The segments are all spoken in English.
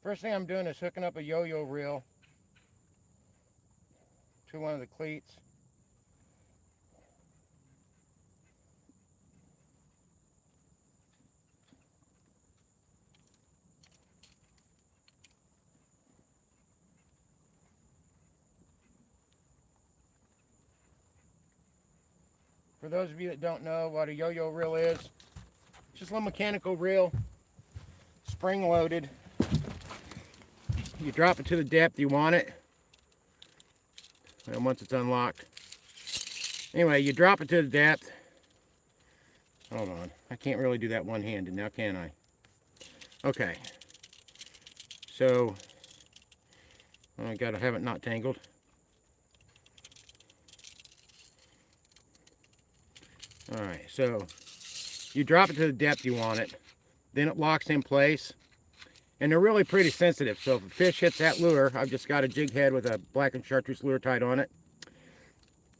First thing I'm doing is hooking up a yo-yo reel to one of the cleats. For those of you that don't know what a yo-yo reel is, it's just a little mechanical reel, spring loaded. You drop it to the depth you want it, and once it's unlocked. Anyway, you drop it to the depth. Hold on, I can't really do that one-handed now, can I? Okay. So, I gotta have it not tangled. Alright, so you drop it to the depth you want it, then it locks in place, and they're really pretty sensitive. So if a fish hits that lure, I've just got a jig head with a blackened chartreuse lure tied on it.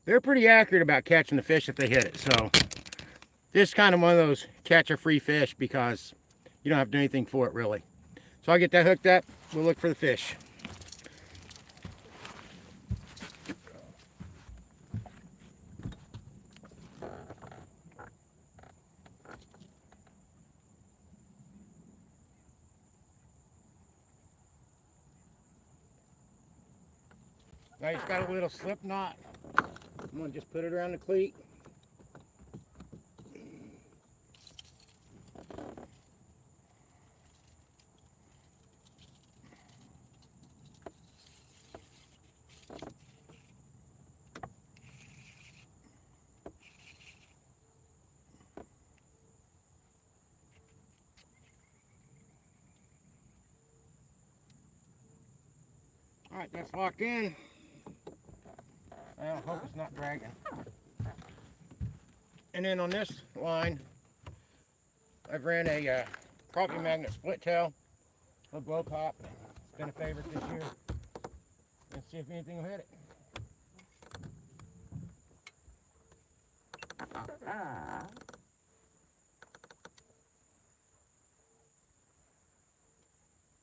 They're pretty accurate about catching the fish if they hit it. So this is kind of one of those catch a free fish because you don't have to do anything for it really. So I'll get that hooked up, we'll look for the fish. Now it's got a little slip knot. I'm going to just put it around the cleat. Alright, that's locked in. I hope it's not dragging. And then on this line, I've ran a crappie magnet split tail, a blow pop. It's been a favorite this year. Let's see if anything will hit it.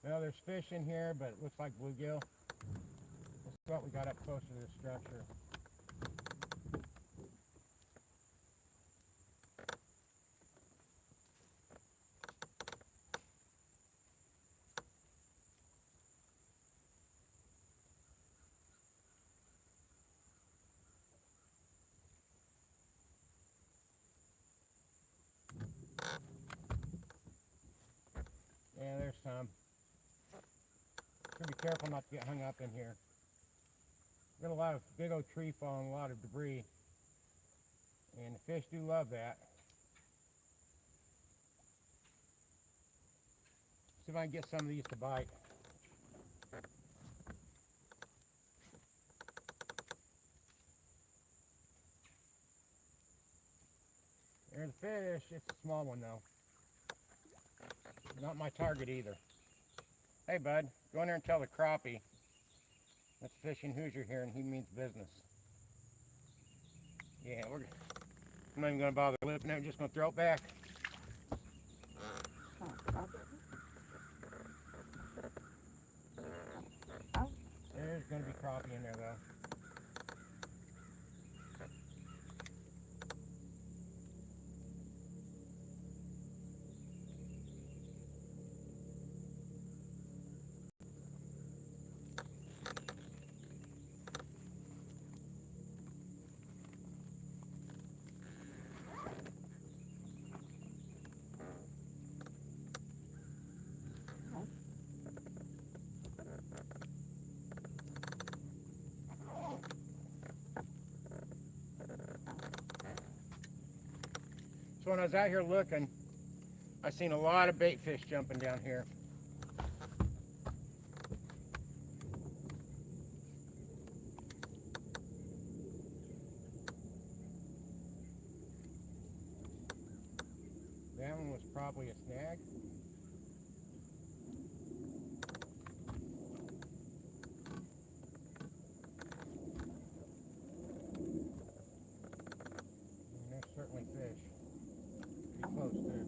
Well, there's fish in here, but it looks like bluegill. That's what we got up close to this structure. Yeah, there's some. Should be careful not to get hung up in here. Got a lot of big old tree falling, a lot of debris, and the fish do love that. See if I can get some of these to bite. There's the fish. It's a small one though. Not my target either. Hey bud, go in there and tell the crappie that's Fishing Hoosier here and he means business. Yeah, I'm not even going to bother flipping it, I'm just going to throw it back. There's going to be crappie in there though. So when I was out here looking, I seen a lot of bait fish jumping down here. That one was probably a snag. And there's certainly fish. Pretty close too.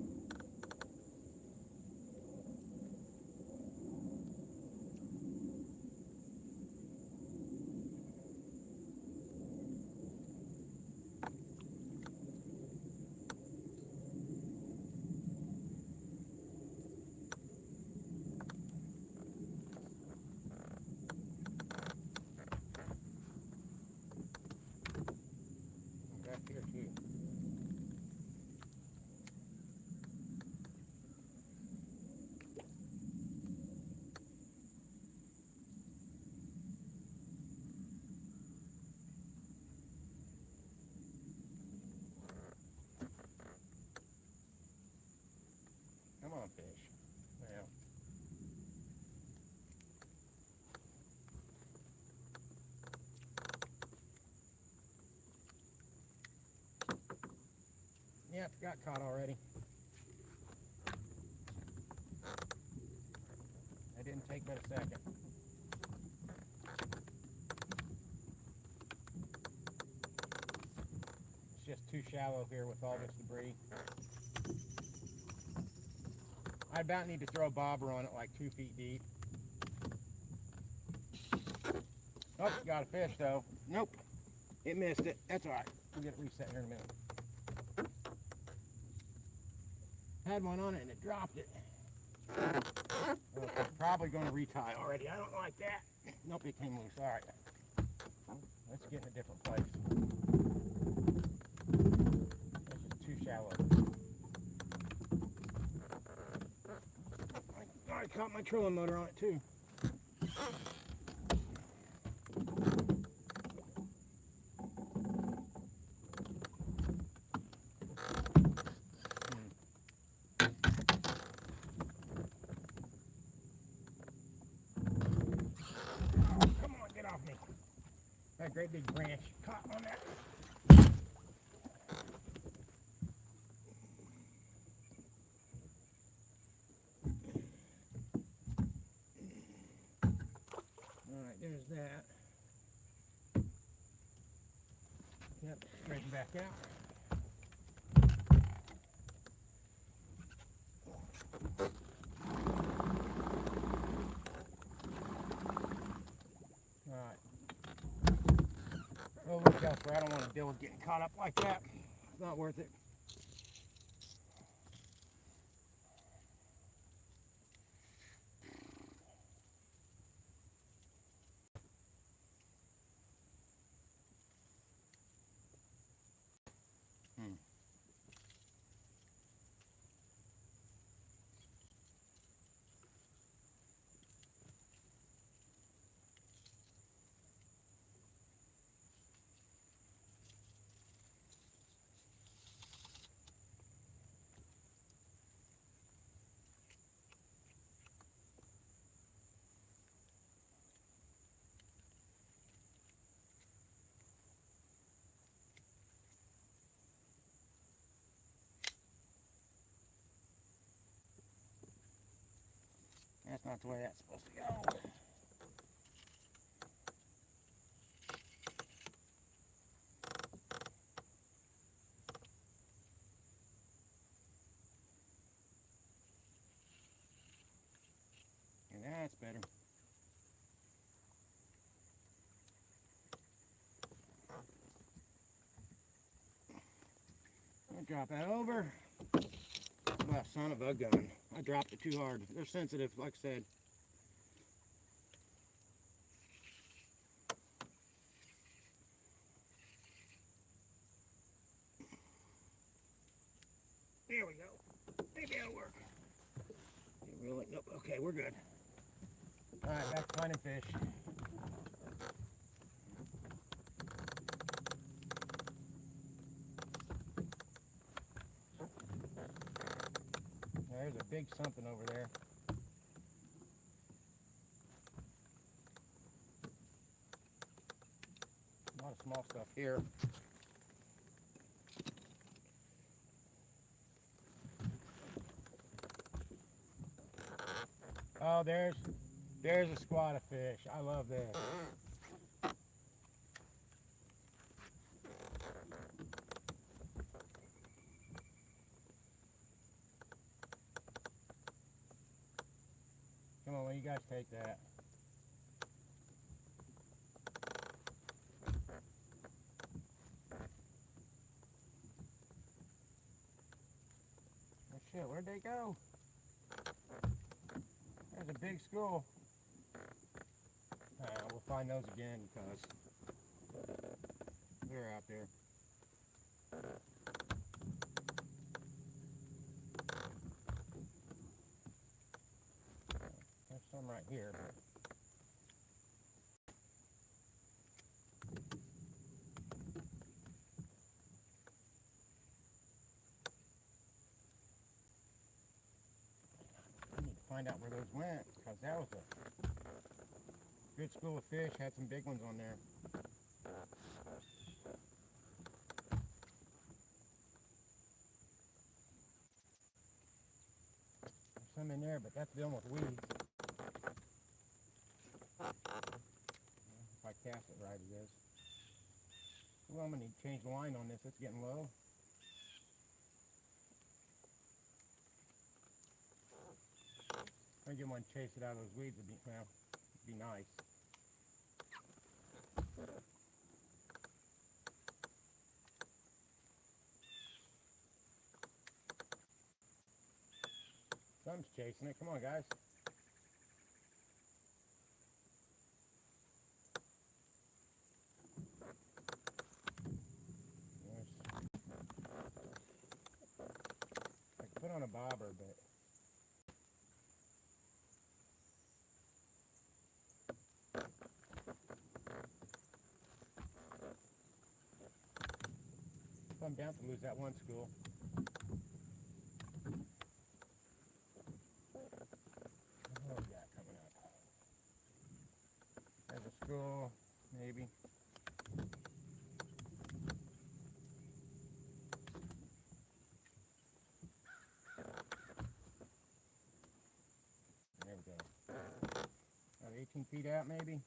fish. Well, yep, got caught already. That didn't take but a second. It's just too shallow here with all this debris. I about need to throw a bobber on it like 2 feet deep. Oh, got a fish though. Nope, it missed it. That's all right. We'll get it reset here in a minute. Had one on it and it dropped it. Well, it's probably going to retie already. I don't like that. Nope, it came loose. All right. Let's get in a different place. This is too shallow. I caught my trolling motor on it too. Come on, get off me. That great big branch caught on that. Alright, there's that. Yep, straighten back out. Alright. We'll look elsewhere. I don't want to deal with getting caught up like that. It's not worth it. That's not the way that's supposed to go. And that's better. I'll drop that over. Oh, son of a gun. I dropped it too hard. They're sensitive, like I said. There we go. Maybe that'll work. Really? Nope. Okay, we're good. Alright, back to finding fish. There's a big something over there. A lot of small stuff here. Oh, there's a squad of fish. I love this. Come on, will you guys take that? Oh shit, where'd they go? There's a big school. We'll find those again because they're out there. There's some right here. find out where those went, because that was a good school of fish. Had some big ones on there. There's some in there, but that's dealing with weeds. If I cast it right, it is. Well, I'm going to need to change the line on this. It's getting low. I get one chase it out of those weeds. It'd be nice. Stump's chasing it. Come on, guys. I could put on a bobber, but I'm down to lose that one school. What we got coming up? There's a school, maybe. There we go. About 18 feet out, maybe.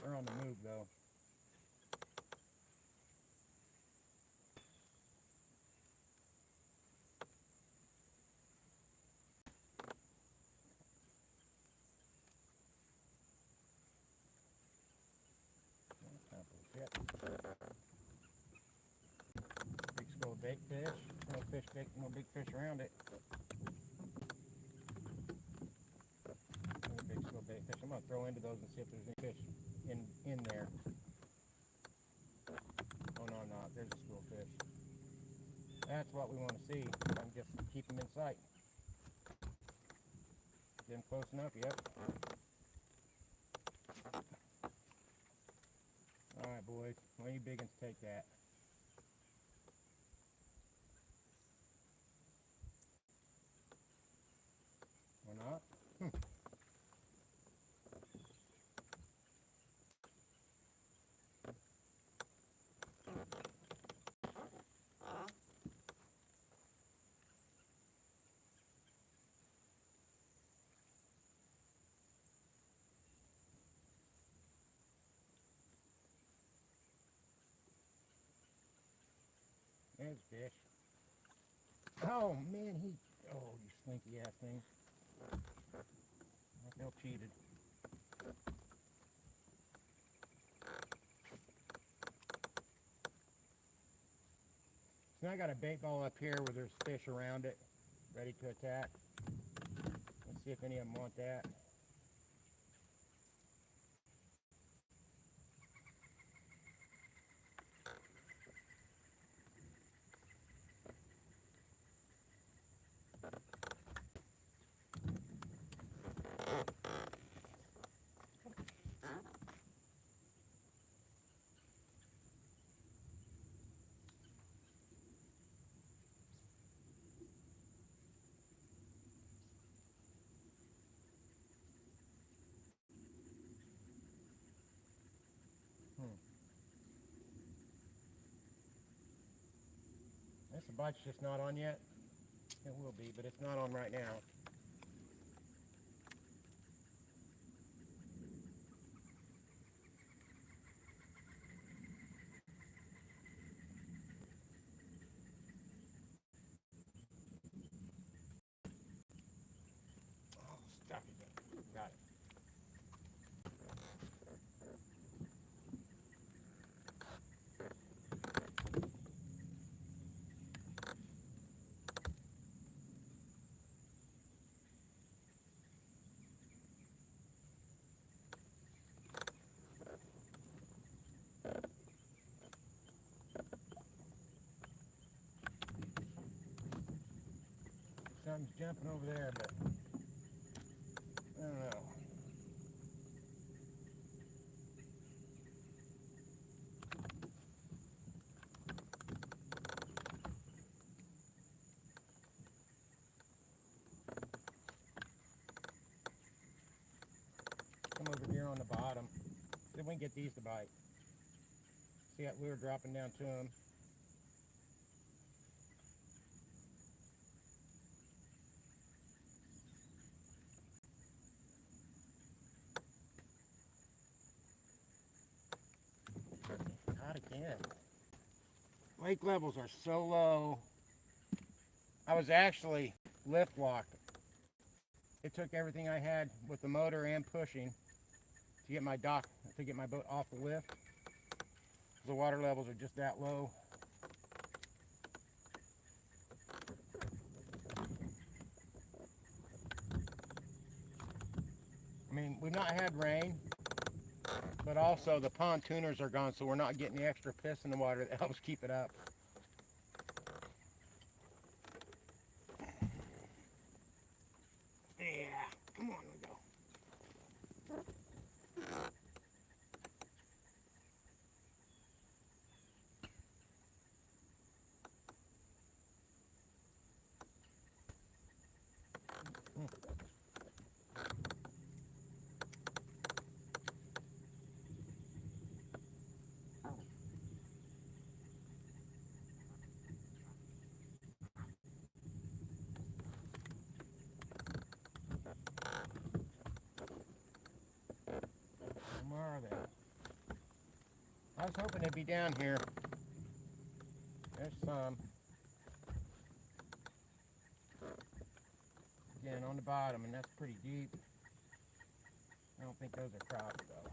They're on the move, though. Big school of bait fish. No big fish around it. Another big school of bait fish. I'm gonna throw into those and see if there's any fish in there. Oh no, not. There's a school of fish. That's what we want to see. I can just keep them in sight. Get them close enough. Yep. All right, boys. One of you big ones take that. Or not? There's fish. Oh man, you slinky ass thing. I feel cheated. So now I got a bait ball up here where there's fish around it, ready to attack. Let's see if any of them want that. This bite's just not on yet. It will be, but it's not on right now. Oh, stuck again. Got it. Something's jumping over there, but I don't know. here on the bottom. Then we can get these to bite. See that lure dropping down to them. Not again. Lake levels are so low. I was actually lift locked. It took everything I had with the motor and pushing to get my boat off the lift. The water levels are just that low. I mean, we've not had rain, but also the pontooners are gone, so we're not getting the extra piss in the water that helps keep it up. Yeah, come on, we go. Where are they? I was hoping they'd be down here. There's some. Again, on the bottom, and that's pretty deep. I don't think those are crappie though.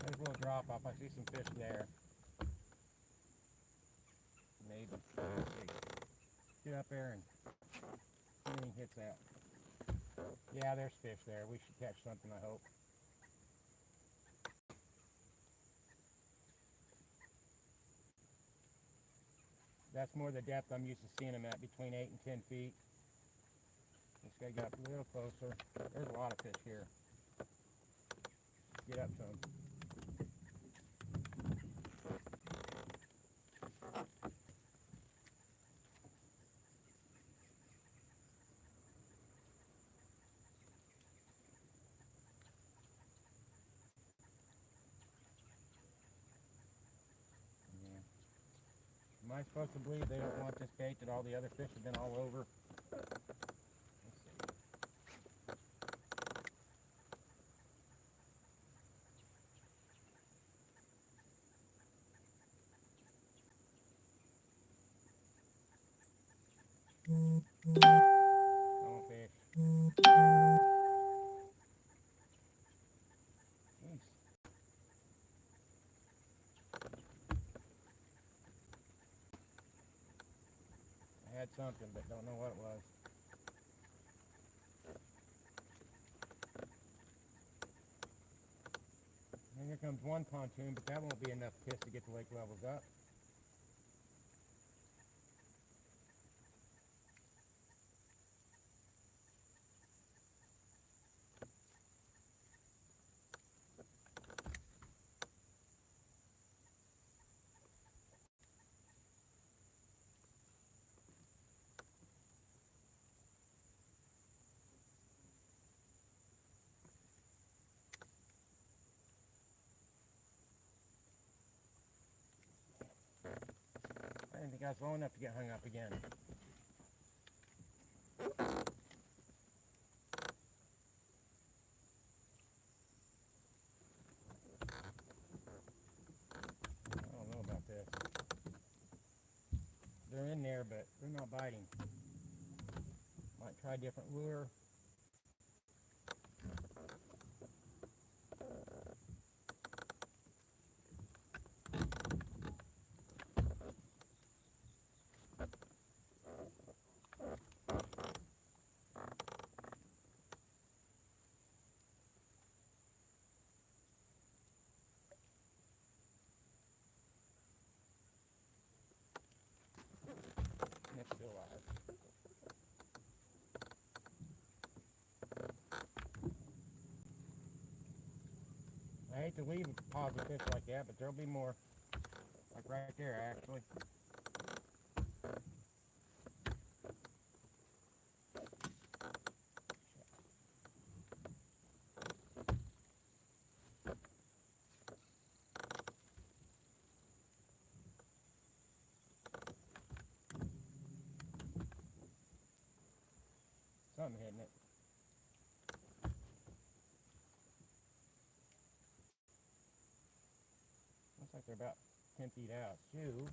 There's a little drop off. I see some fish there. Maybe. Let's see. Get up there and see if anything hits that. Yeah, there's fish there. We should catch something, I hope. That's more the depth I'm used to seeing them at, between 8 and 10 feet. Just gotta get up a little closer. There's a lot of fish here. Get up to them. Am I supposed to believe they don't want this bait, that all the other fish have been all over? Let's see. Oh, fish. Jeez. I had something, but don't know what it was. And here comes one pontoon, but that won't be enough piss to get the lake levels up. I didn't think I was low enough to get hung up again. I don't know about this. They're in there, but they're not biting. Might try a different lure. hate to leave a deposit fish like that, but there'll be more. Like right there, actually. Something hitting it. Looks like they're about 10 feet out, too.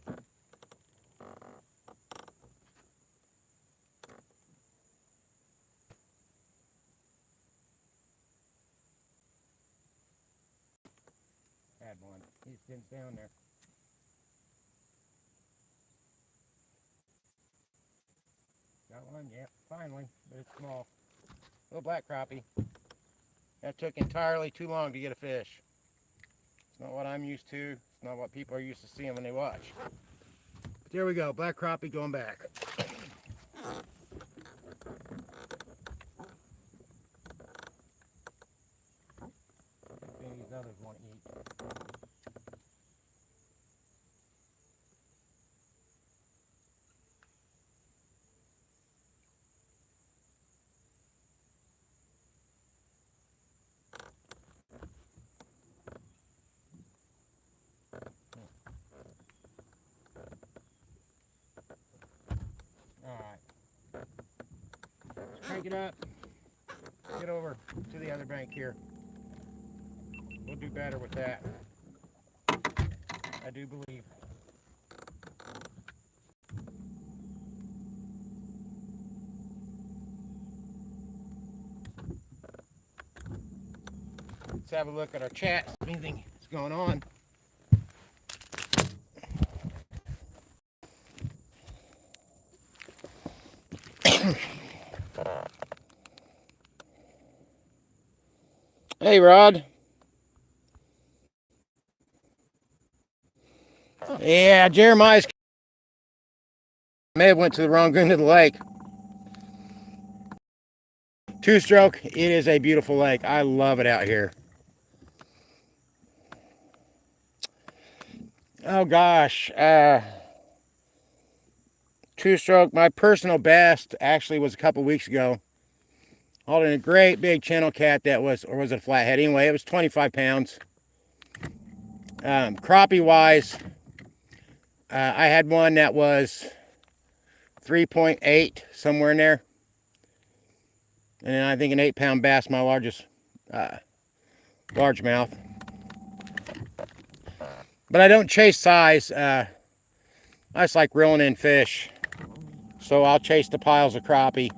Had one. He just didn't stay on there. Got one, yep, finally, but it's small. Little black crappie. That took entirely too long to get a fish. It's not what I'm used to. It's not what people are used to seeing when they watch. But there we go, black crappie going back. These others want to eat. Alright. Let's crank it up. Get over to the other bank here. We'll do better with that. I do believe. Let's have a look at our chat, if anything is going on. Hey, Rod. Yeah, Jeremiah's may have went to the wrong end of the lake. Two-stroke, it is a beautiful lake. I love it out here. Oh gosh, two-stroke, my personal best actually was a couple weeks ago. Holding a great big channel cat that was, or was it a flathead? Anyway, it was 25 pounds. Crappie wise, I had one that was 3.8, somewhere in there. And then I think an 8-pound bass, my largest largemouth. But I don't chase size. I just like reeling in fish. So I'll chase the piles of crappie.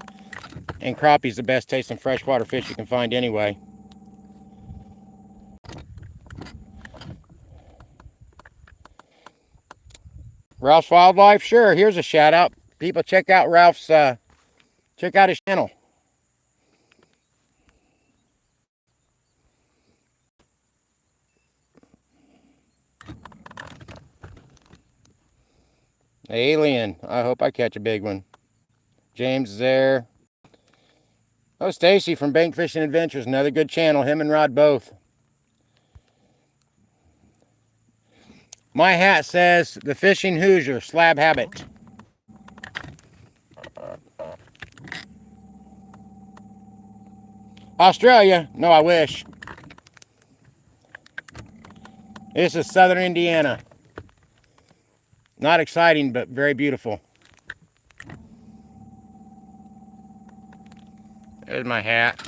And crappie's the best tasting freshwater fish you can find anyway. Ralph's Wildlife, sure, here's a shout out. People check out Ralph's, check out his channel. Alien, I hope I catch a big one. James is there. Oh, Stacy from Bank Fishing Adventures, another good channel. Him and Rod both. My hat says the Fishing Hoosier, slab habit. Australia? No, I wish. This is southern Indiana. Not exciting, but very beautiful. There's my hat.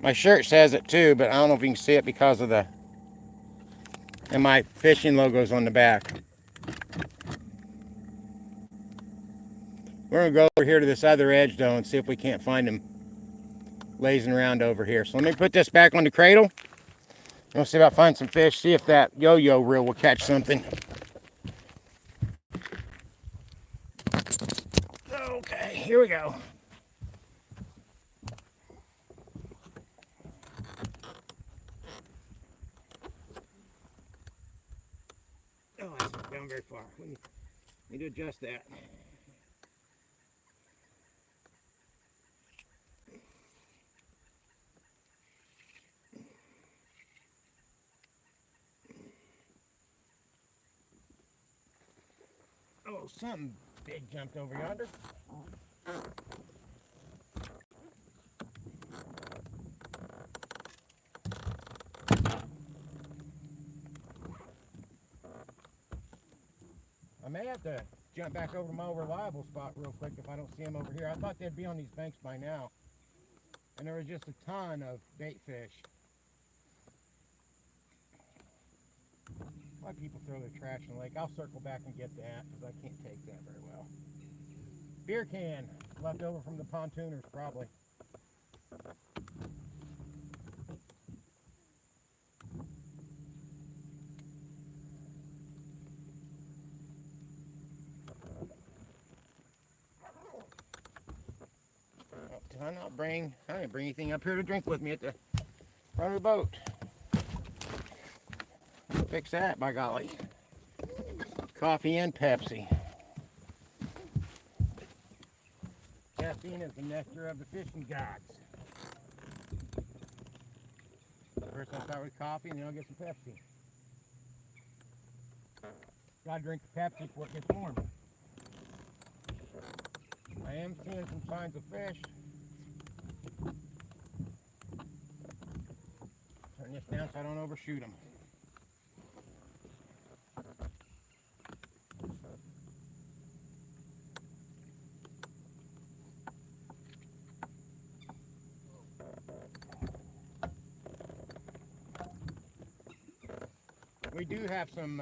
My shirt says it too, but I don't know if you can see it because of the... and my fishing logo's on the back. We're going to go over here to this other edge, though, and see if we can't find him lazing around over here. So let me put this back on the cradle. We'll see if I find some fish, see if that yo-yo reel will catch something. Okay, here we go. Oh, that's not down very far. Let me adjust that. something big jumped over yonder. I may have to jump back over to my reliable spot real quick if I don't see them over here. I thought they'd be on these banks by now. And there was just a ton of bait fish. Why people throw their trash in the lake? I'll circle back and get that because I can't take that very well. Beer can left over from the pontooners probably. I didn't bring anything up here to drink with me at the front of the boat. Fix that, by golly. Coffee and Pepsi. Caffeine is the nectar of the fishing gods. First I'll start with coffee and then I'll get some Pepsi. Gotta drink the Pepsi before it gets warm. I am seeing some signs of fish. Turn this down so I don't overshoot them. We do have some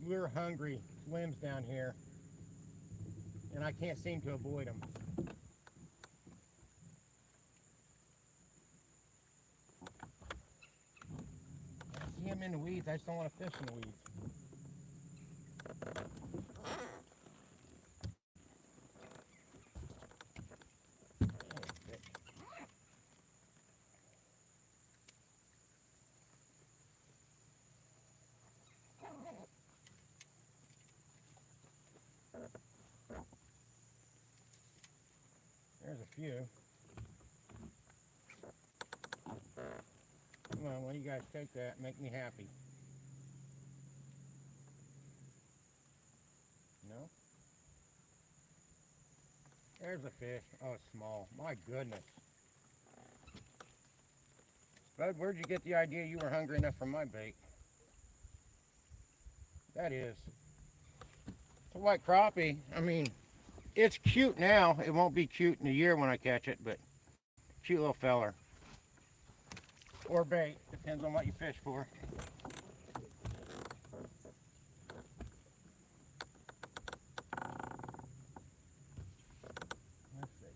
lure hungry limbs down here, and I can't seem to avoid them. I see them in the weeds, I just don't want to fish in the weeds. There's a few. Come on, why don't you guys take that? Make me happy. No? There's a fish. Oh, it's small. My goodness. Bud, where'd you get the idea you were hungry enough for my bait? That is. It's a white crappie. I mean, it's cute now. It won't be cute in a year when I catch it, but cute little feller. Or bait. Depends on what you fish for. Let's see.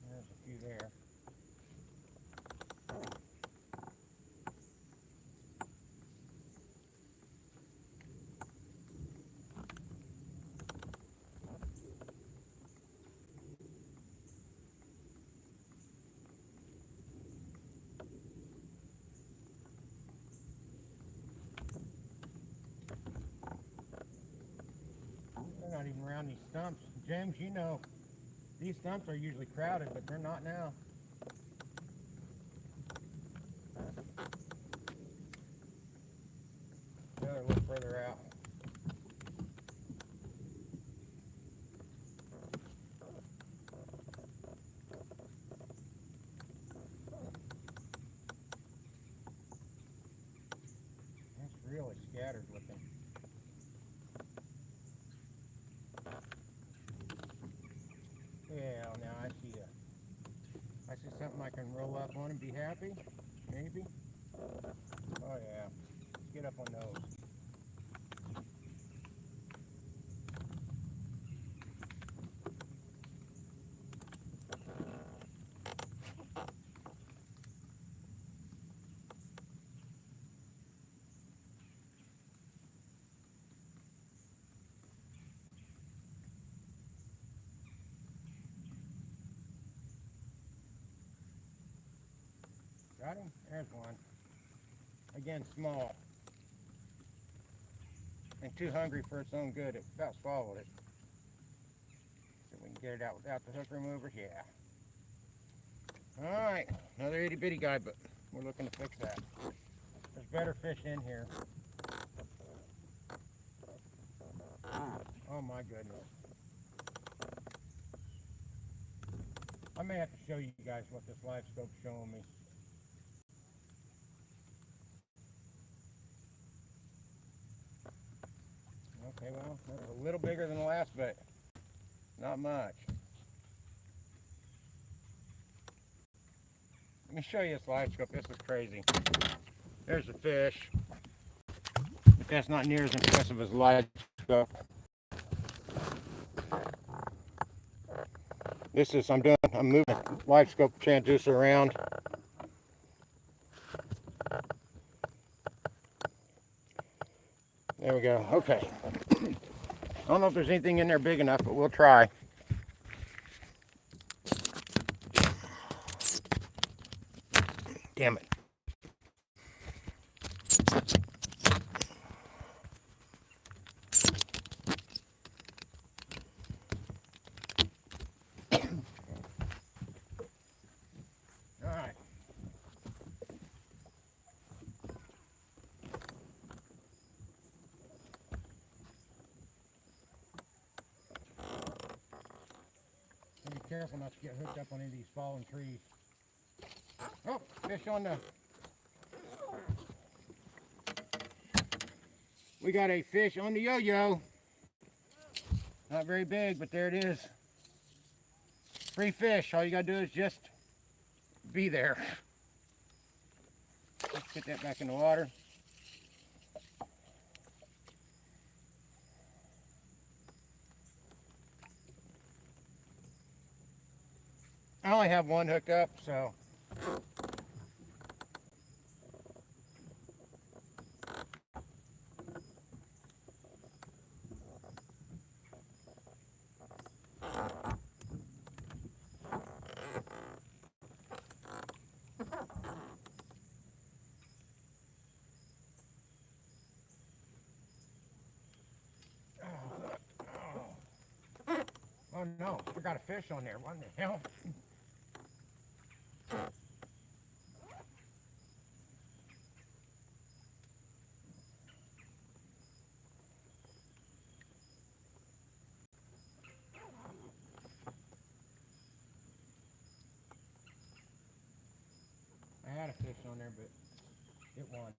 There's a few there. They're not even around these stumps. James, you know, these stumps are usually crowded, but they're not now. They're a little further out. That's really scattered looking. Yeah, now I see something I can roll up on and be happy. Maybe. Oh yeah. Let's get up on those. Got him? There's one. Again, small. And too hungry for its own good. It about swallowed it. We can get it out without the hook remover, yeah. Alright, another itty bitty guy, but we're looking to fix that. There's better fish in here. Oh my goodness. I may have to show you guys what this live scope's showing me. Okay, well, that's a little bigger than the last, but not much. Let me show you this live scope. This is crazy. There's a fish, but that's not near as impressive as the live scope. This is, I'm moving the live scope transducer around. There we go. Okay. I don't know if there's anything in there big enough, but we'll try. Damn it. All right. Be careful not to get hooked up on any of these fallen trees. Oh, fish on the... We got a fish on the yo-yo. Not very big, but there it is. Free fish. All you gotta do is just be there. Let's get that back in the water. I only have one hooked up, so oh no, we got a fish on there. What the hell? I had a fish on there, but it won.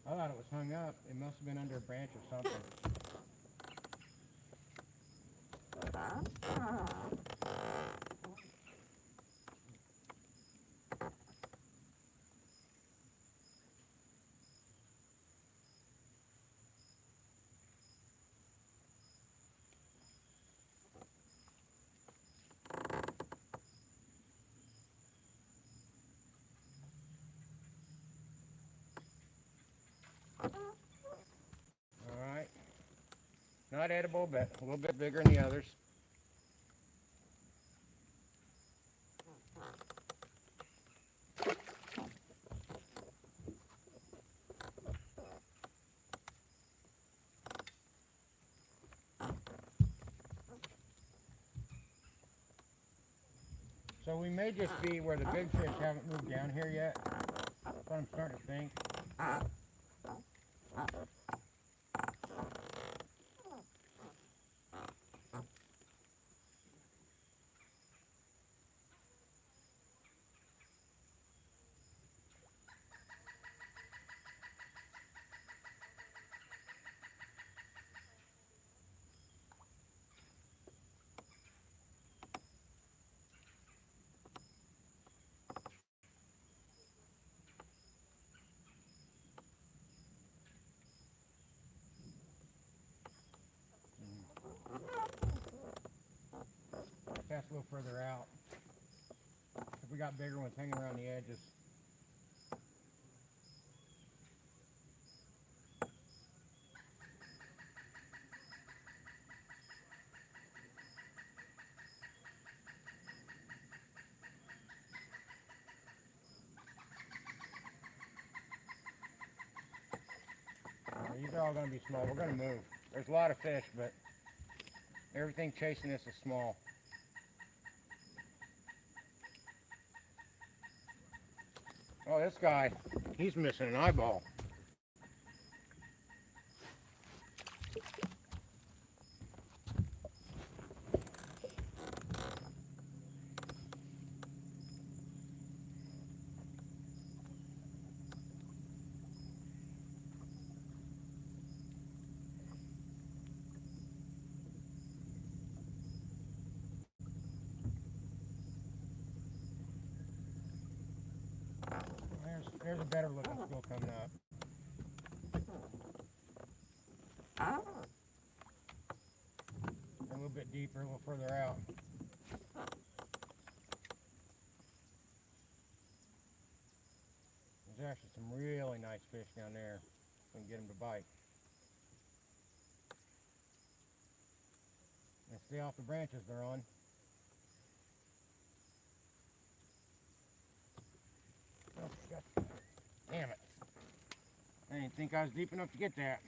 I thought it was hung up. It must have been under a branch or something. Alright. Not edible, but a little bit bigger than the others. So we may just be where the big fish haven't moved down here yet. That's what I'm starting to think. Cast a little further out. If we got bigger ones hanging around the edges. These are all going to be small. We're going to move. There's a lot of fish, but Everything chasing this is small. Oh, this guy, he's missing an eyeball. There's a better looking school coming up. A little bit deeper, a little further out. There's actually some really nice fish down there. We can get them to bite. And stay off the branches they're on. Oh, damn it. I didn't think I was deep enough to get that.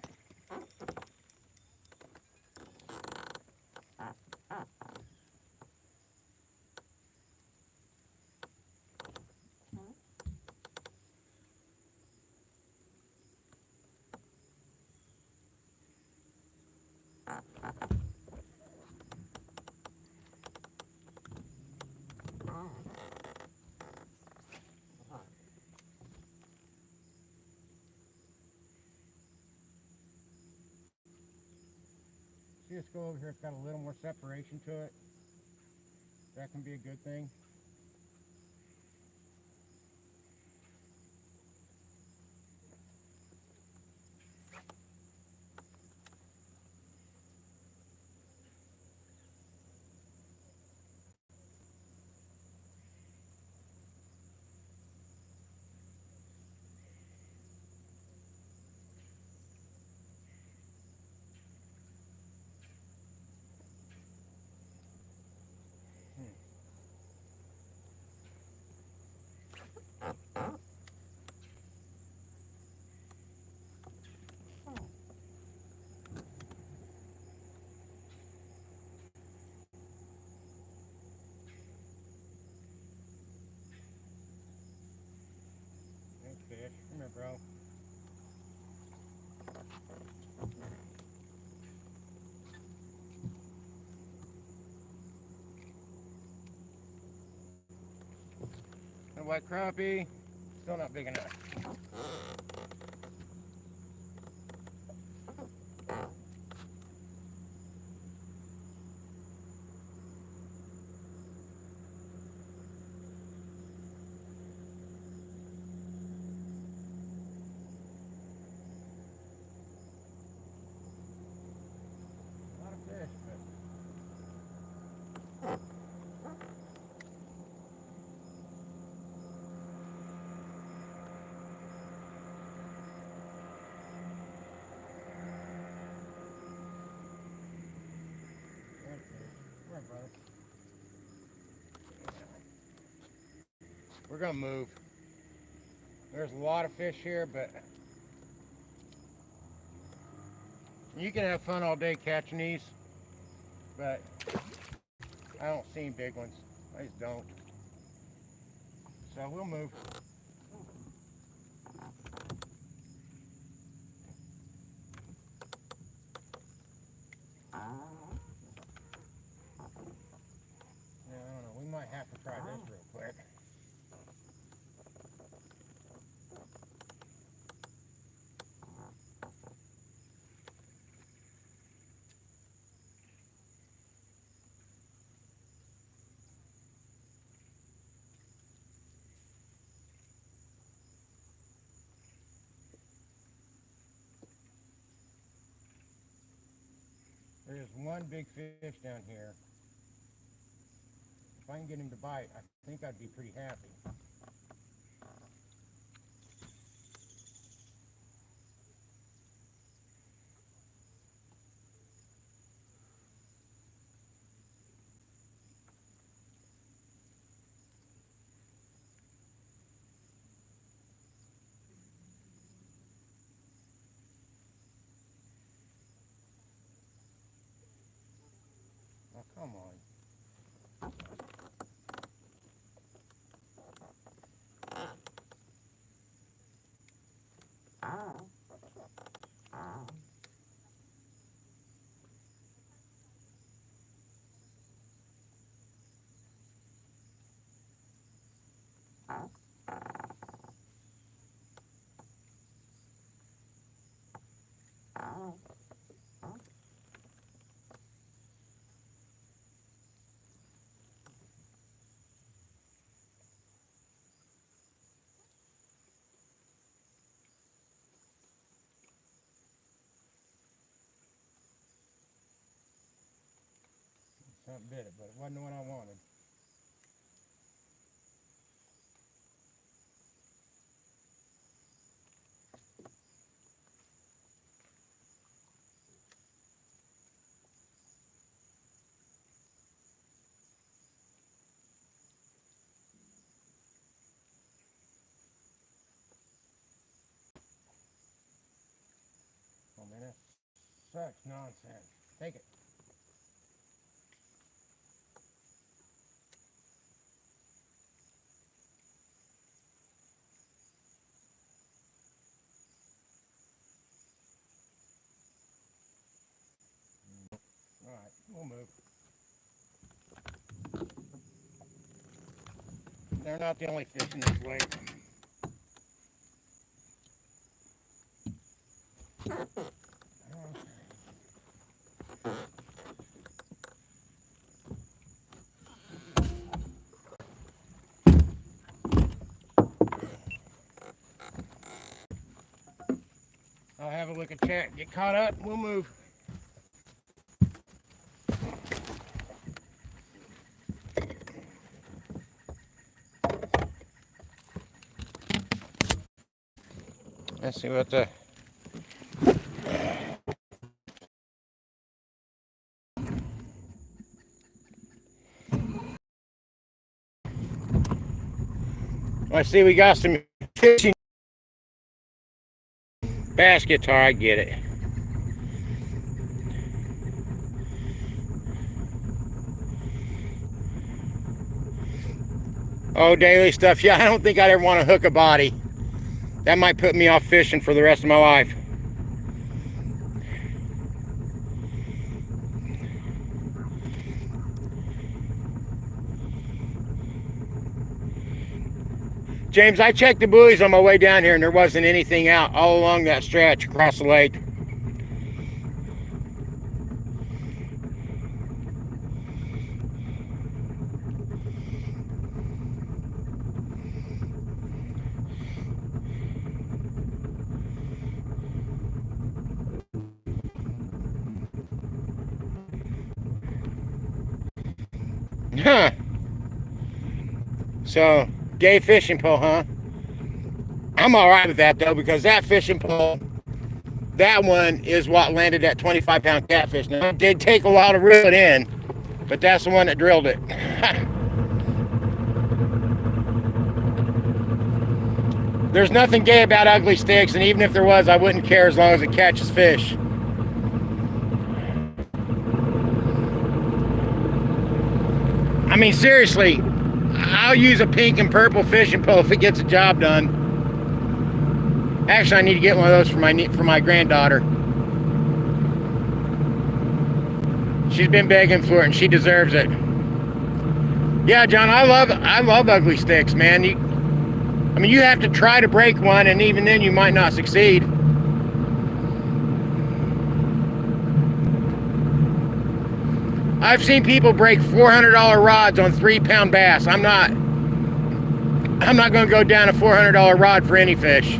See this go over here, it's got a little more separation to it. That can be a good thing. Fish. Come here, bro. A white crappie. Still not big enough. We're gonna move. There's a lot of fish here, but you can have fun all day catching these, but I don't see any big ones. I just don't. So we'll move. Yeah, I don't know. We might have to try this real quick. There's one big fish down here. If I can get him to bite, I think I'd be pretty happy. Something bit it, but it wasn't the one I wanted. Oh man, that sucks nonsense. Take it. Alright, we'll move. They're not the only fish in this lake. I'll have a look at chat, get caught up, we'll move. Let's see what the... I see we got some fishing baskets. All right, get it. Oh, daily stuff. Yeah, I don't think I'd ever want to hook a body. That might put me off fishing for the rest of my life. James, I checked the buoys on my way down here and there wasn't anything out all along that stretch across the lake. Huh. So, gay fishing pole, huh? I'm all right with that though, because that fishing pole, that one is what landed that 25-pound catfish. Now, it did take a while to reel it in, but that's the one that drilled it. There's nothing gay about ugly sticks, and even if there was, I wouldn't care as long as it catches fish. I mean, seriously, I'll use a pink and purple fishing pole if it gets the job done. Actually, I need to get one of those for my granddaughter. She's been begging for it, and she deserves it. Yeah, John, I love ugly sticks, man. I mean, you have to try to break one, and even then, you might not succeed. I've seen people break $400 rods on 3-pound bass. I'm not going to go down a $400 rod for any fish.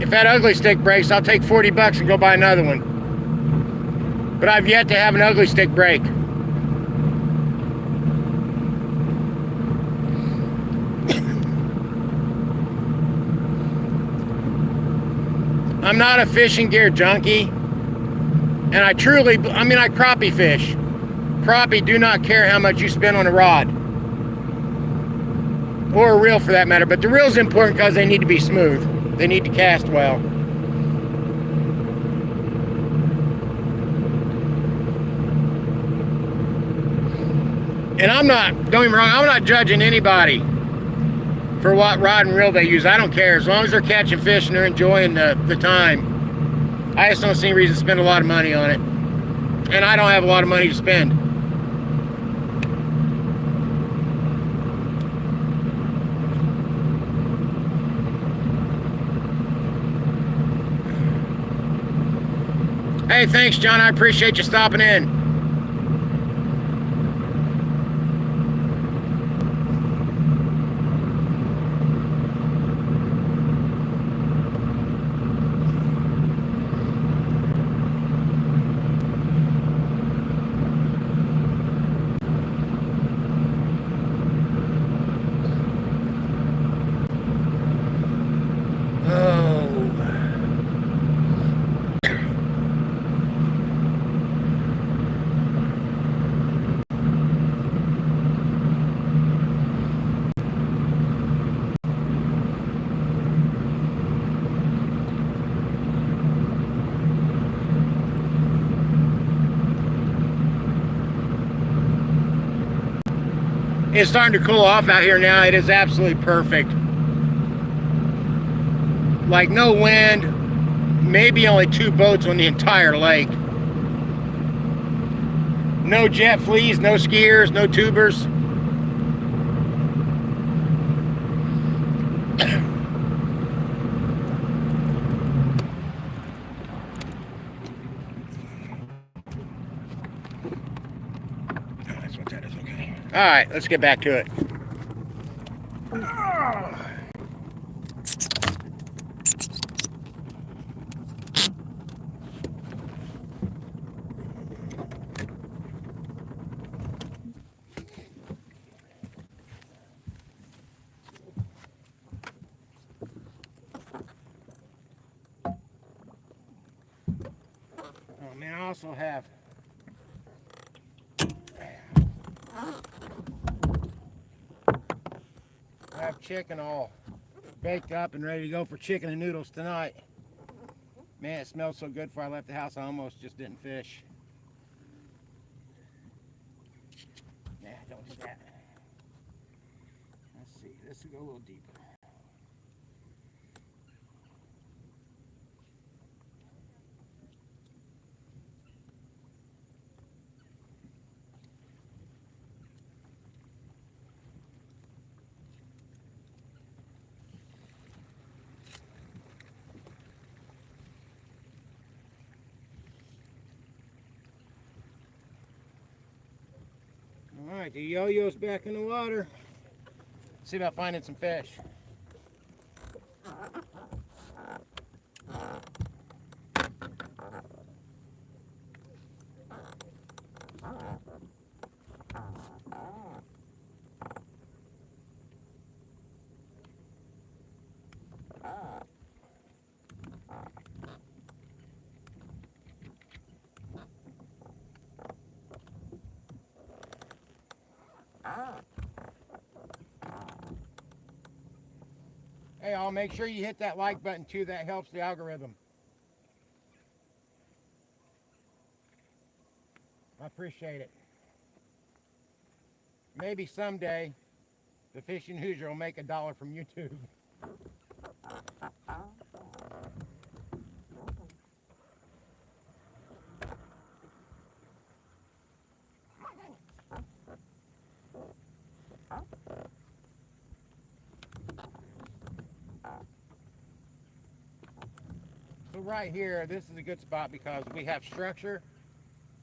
If that ugly stick breaks, I'll take 40 bucks and go buy another one. But I've yet to have an ugly stick break. I'm not a fishing gear junkie. And I crappie fish. Crappie do not care how much you spend on a rod. Or a reel for that matter. But the reel's important because they need to be smooth. They need to cast well. And don't get me wrong, I'm not judging anybody for what rod and reel they use. I don't care. As long as they're catching fish and they're enjoying the time. I just don't see any reason to spend a lot of money on it. And I don't have a lot of money to spend. Hey, thanks, John. I appreciate you stopping in. It's starting to cool off out here now. It is absolutely perfect. Like no wind, maybe only 2 boats on the entire lake. No jet fleas, no skiers, no tubers. That's what that is, okay. All right, let's get back to it. Oh man, I also have chicken all baked up and ready to go for chicken and noodles tonight. Man, it smells so good before I left the house, I almost just didn't fish. Nah, don't do that. Let's see, this will go a little deeper. Alright, the yo-yo's back in the water. Let's see about finding some fish. Hey, I'll make sure you hit that like button too. That helps the algorithm. I appreciate it. Maybe someday the Fishing Hoosier will make $1 from YouTube. So right here, this is a good spot because we have structure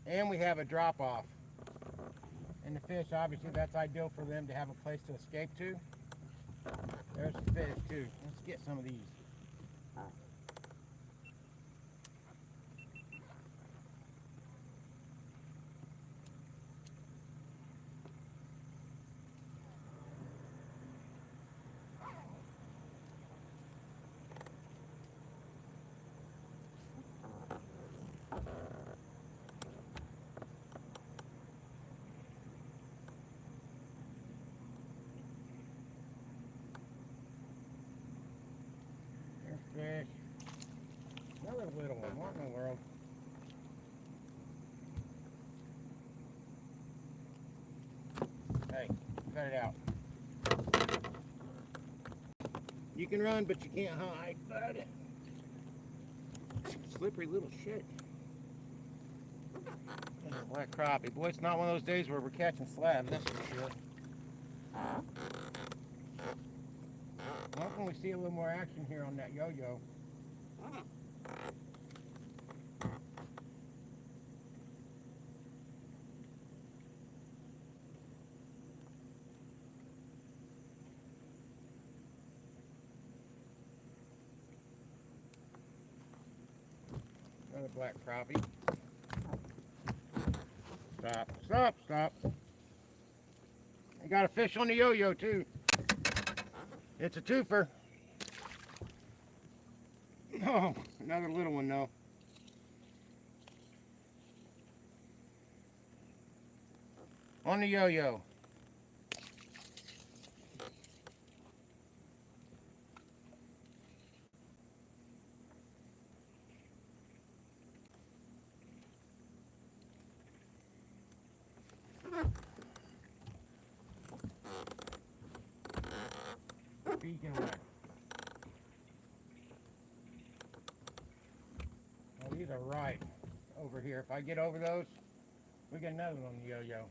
and we have a drop off. And the fish, obviously, that's ideal for them to have a place to escape to. There's the fish too. Let's get some of these. Fish. Another little one. What in the world? Hey, cut it out. You can run, but you can't hide, bud. Slippery little shit. Black crappie. Boy, it's not one of those days where we're catching slabs, that's for sure. Well, when we see a little more action here on that yo-yo. Another black crappie. Stop, stop, stop. I got a fish on the yo-yo too. It's a twofer. Oh, another little one though. On the yo-yo. Beacon wet. Oh, these are right over here. If I get over those, we get another one on the yo-yo.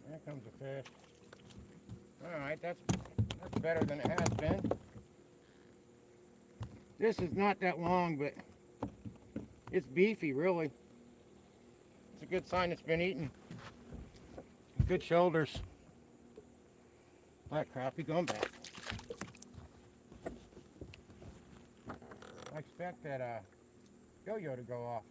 There comes a fish. Alright, that's better than it has been. This is not that long, but it's beefy, really. It's a good sign it's been eaten. Good shoulders. Black crappie going back. I expect that yo-yo to go off.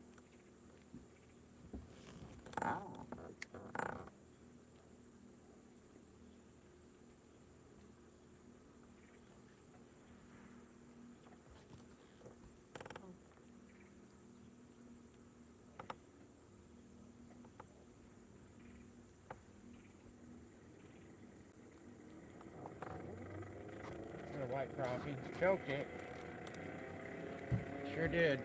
White crappie. Choked it. Sure did.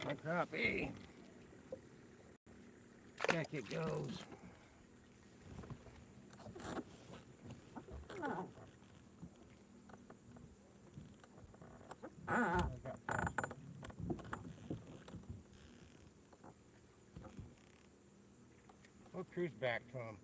White crappie. Back it goes. We'll cruise back to him.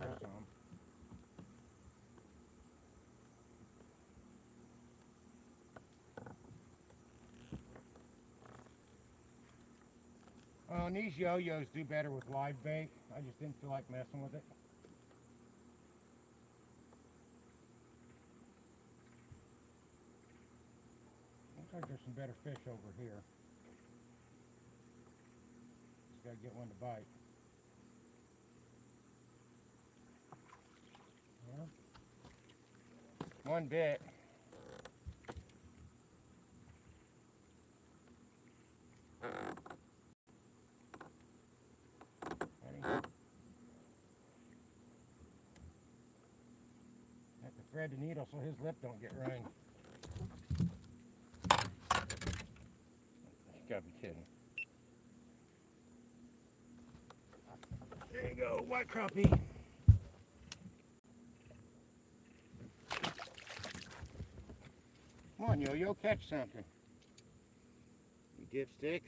There's some. And these yo-yos do better with live bait. I just didn't feel like messing with it. Looks like there's some better fish over here. Just gotta get one to bite. Yeah. One bit. Have to thread the needle so his lip don't get ruined. You gotta be kidding. There you go, white crappie. Come on, yo-yo, catch something. You dipstick.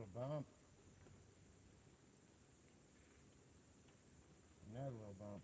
little bump. Another little bump.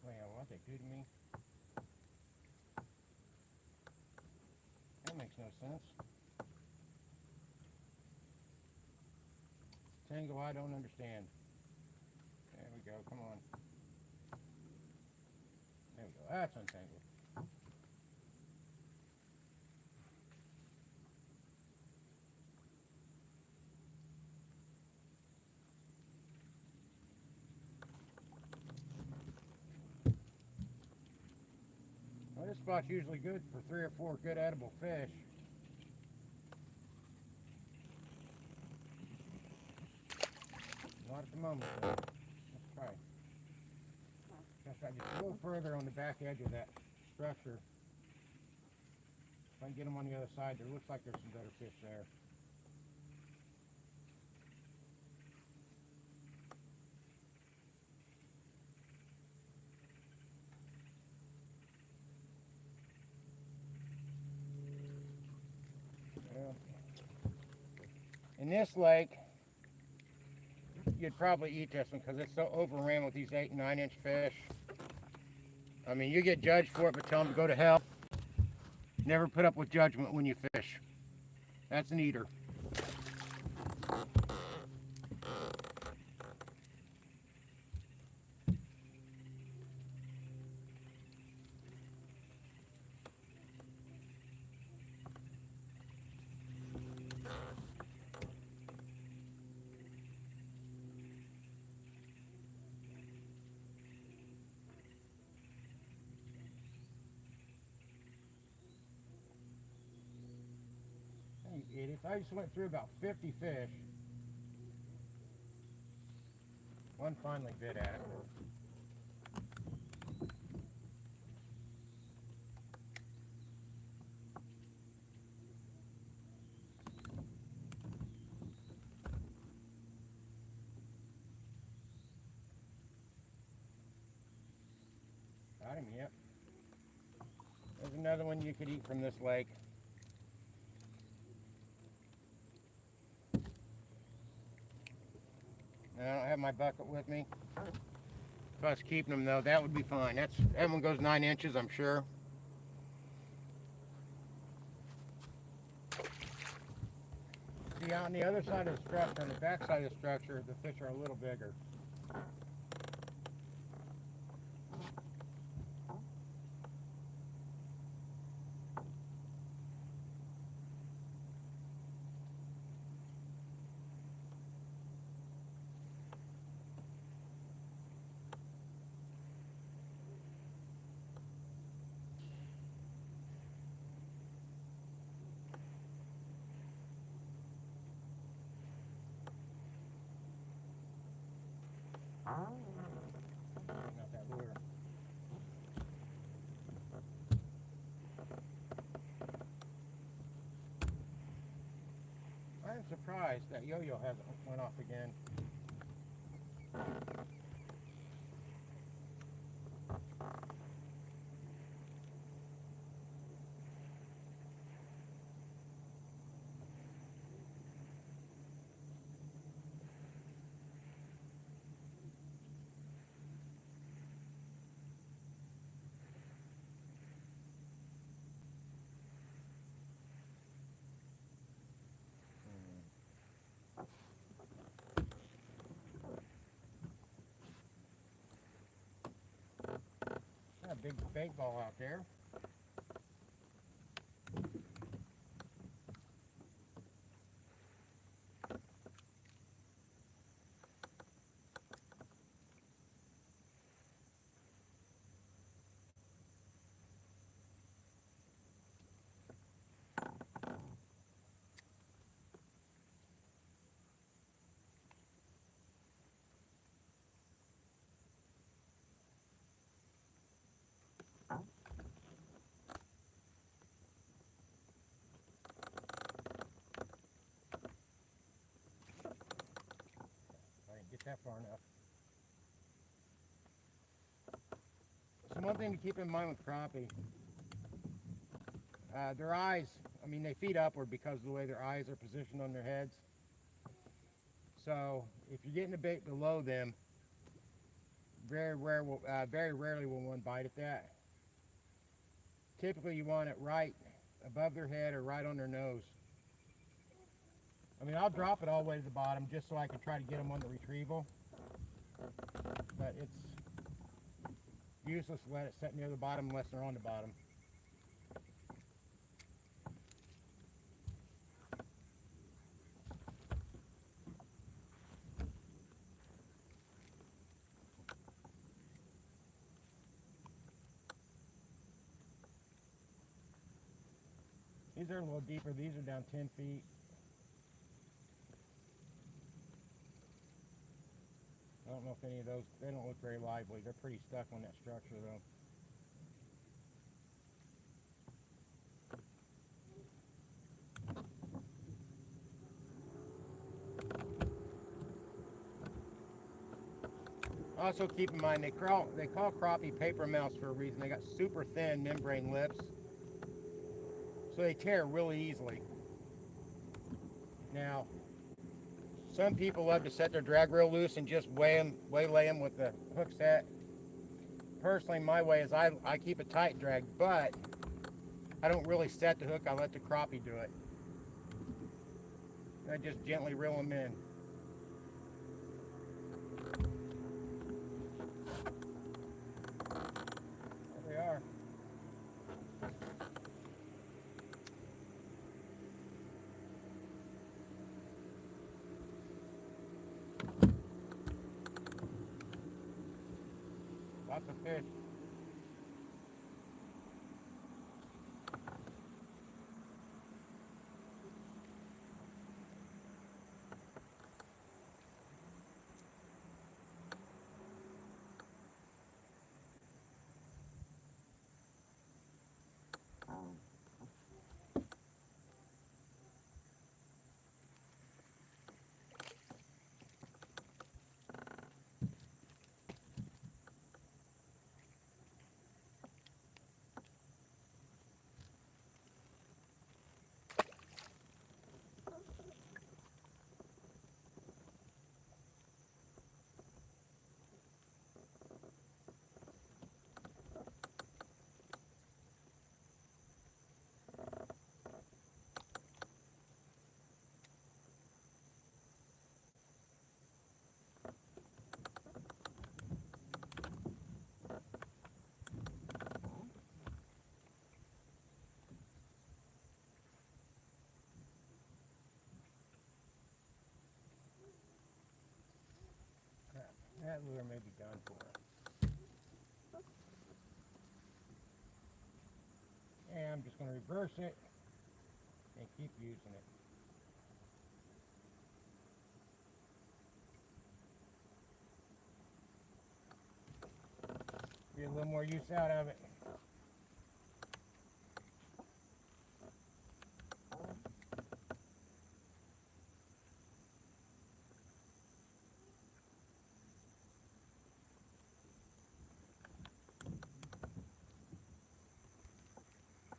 Well, what they do to me? That makes no sense. Tangle I don't understand. There we go, come on. There we go, that's untangled. Well, this spot's usually good for 3 or 4 good edible fish. Not at the moment, though. Let's try. Gotta try to get a little further on the back edge of that structure. If I can get them on the other side, there looks like there's some better fish there. Well, in this lake, you'd probably eat this one because it's so overran with these 8 and 9 inch fish. I mean, you get judged for it, but tell them to go to hell. Never put up with judgment when you fish. That's an eater. You idiots. I just went through about 50 fish. One finally bit at it. Got him, yep. There's another one you could eat from this lake. I don't have my bucket with me. If I was keeping them though, that would be fine. That one goes 9 inches, I'm sure. See, on the other side of the structure, on the back side of the structure, the fish are a little bigger. Not that lure. I'm surprised that yo-yo hasn't went off again. big bait ball out there. I didn't get that far enough. So one thing to keep in mind with crappie, their eyes, I mean, they feed upward because of the way their eyes are positioned on their heads. So if you're getting a bait below them, very rarely will one bite at that. Typically you want it right above their head or right on their nose. I mean, I'll drop it all the way to the bottom just so I can try to get them on the retrieval. But it's useless to let it sit near the bottom unless they're on the bottom. These are a little deeper. These are down 10 feet. I don't know if any of those, they don't look very lively. They're pretty stuck on that structure though. Also keep in mind, they call crappie paper mouths for a reason. They got super thin membrane lips, so they tear really easily. Now, some people love to set their drag reel loose and just waylay them with the hook set. Personally, my way is I keep it tight drag, but I don't really set the hook. I let the crappie do it. I just gently reel them in. There they are. Lots of fish. That lure may be done for. And I'm just going to reverse it and keep using it. Get a little more use out of it.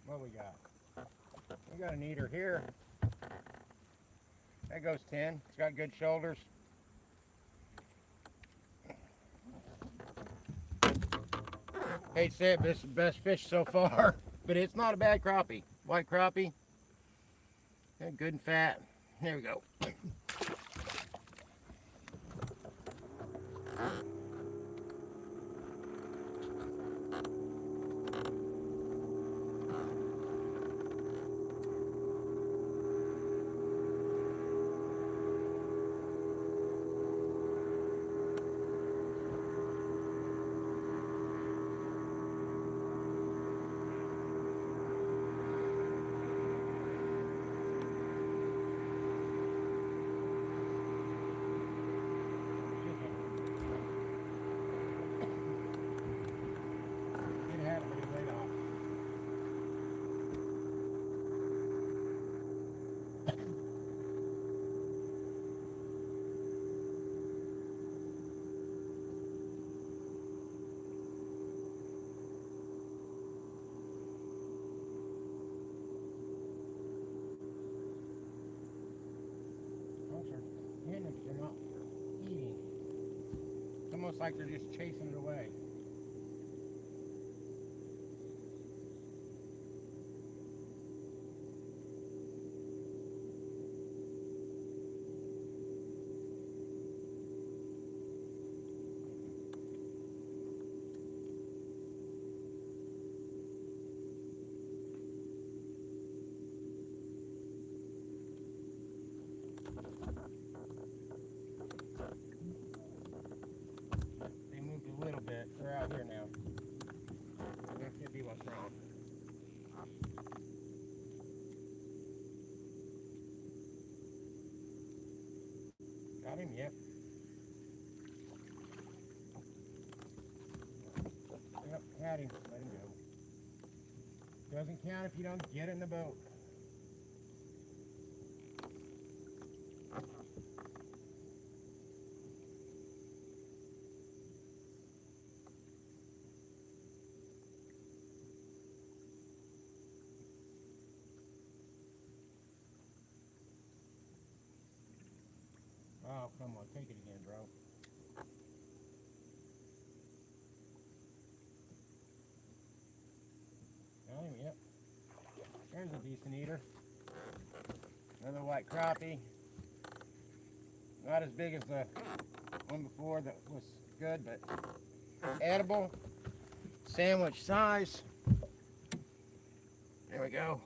What we got? We got an eater here. That goes 10. It's got good shoulders. Hate to say it, but this is the best fish so far. But it's not a bad crappie. White crappie. Yeah, good and fat. There we go. They're not eating. It's almost like they're just chasing it away. They moved a little bit. They're out here now. That could be what's wrong. Got him? Yep. Yep, had him. Let him go. Doesn't count if you don't get in the boat. Oh, come on, take it again, bro. Got him, yep. There's a decent eater. Another white crappie. Not as big as the one before that was good, but edible. Sandwich size. There we go.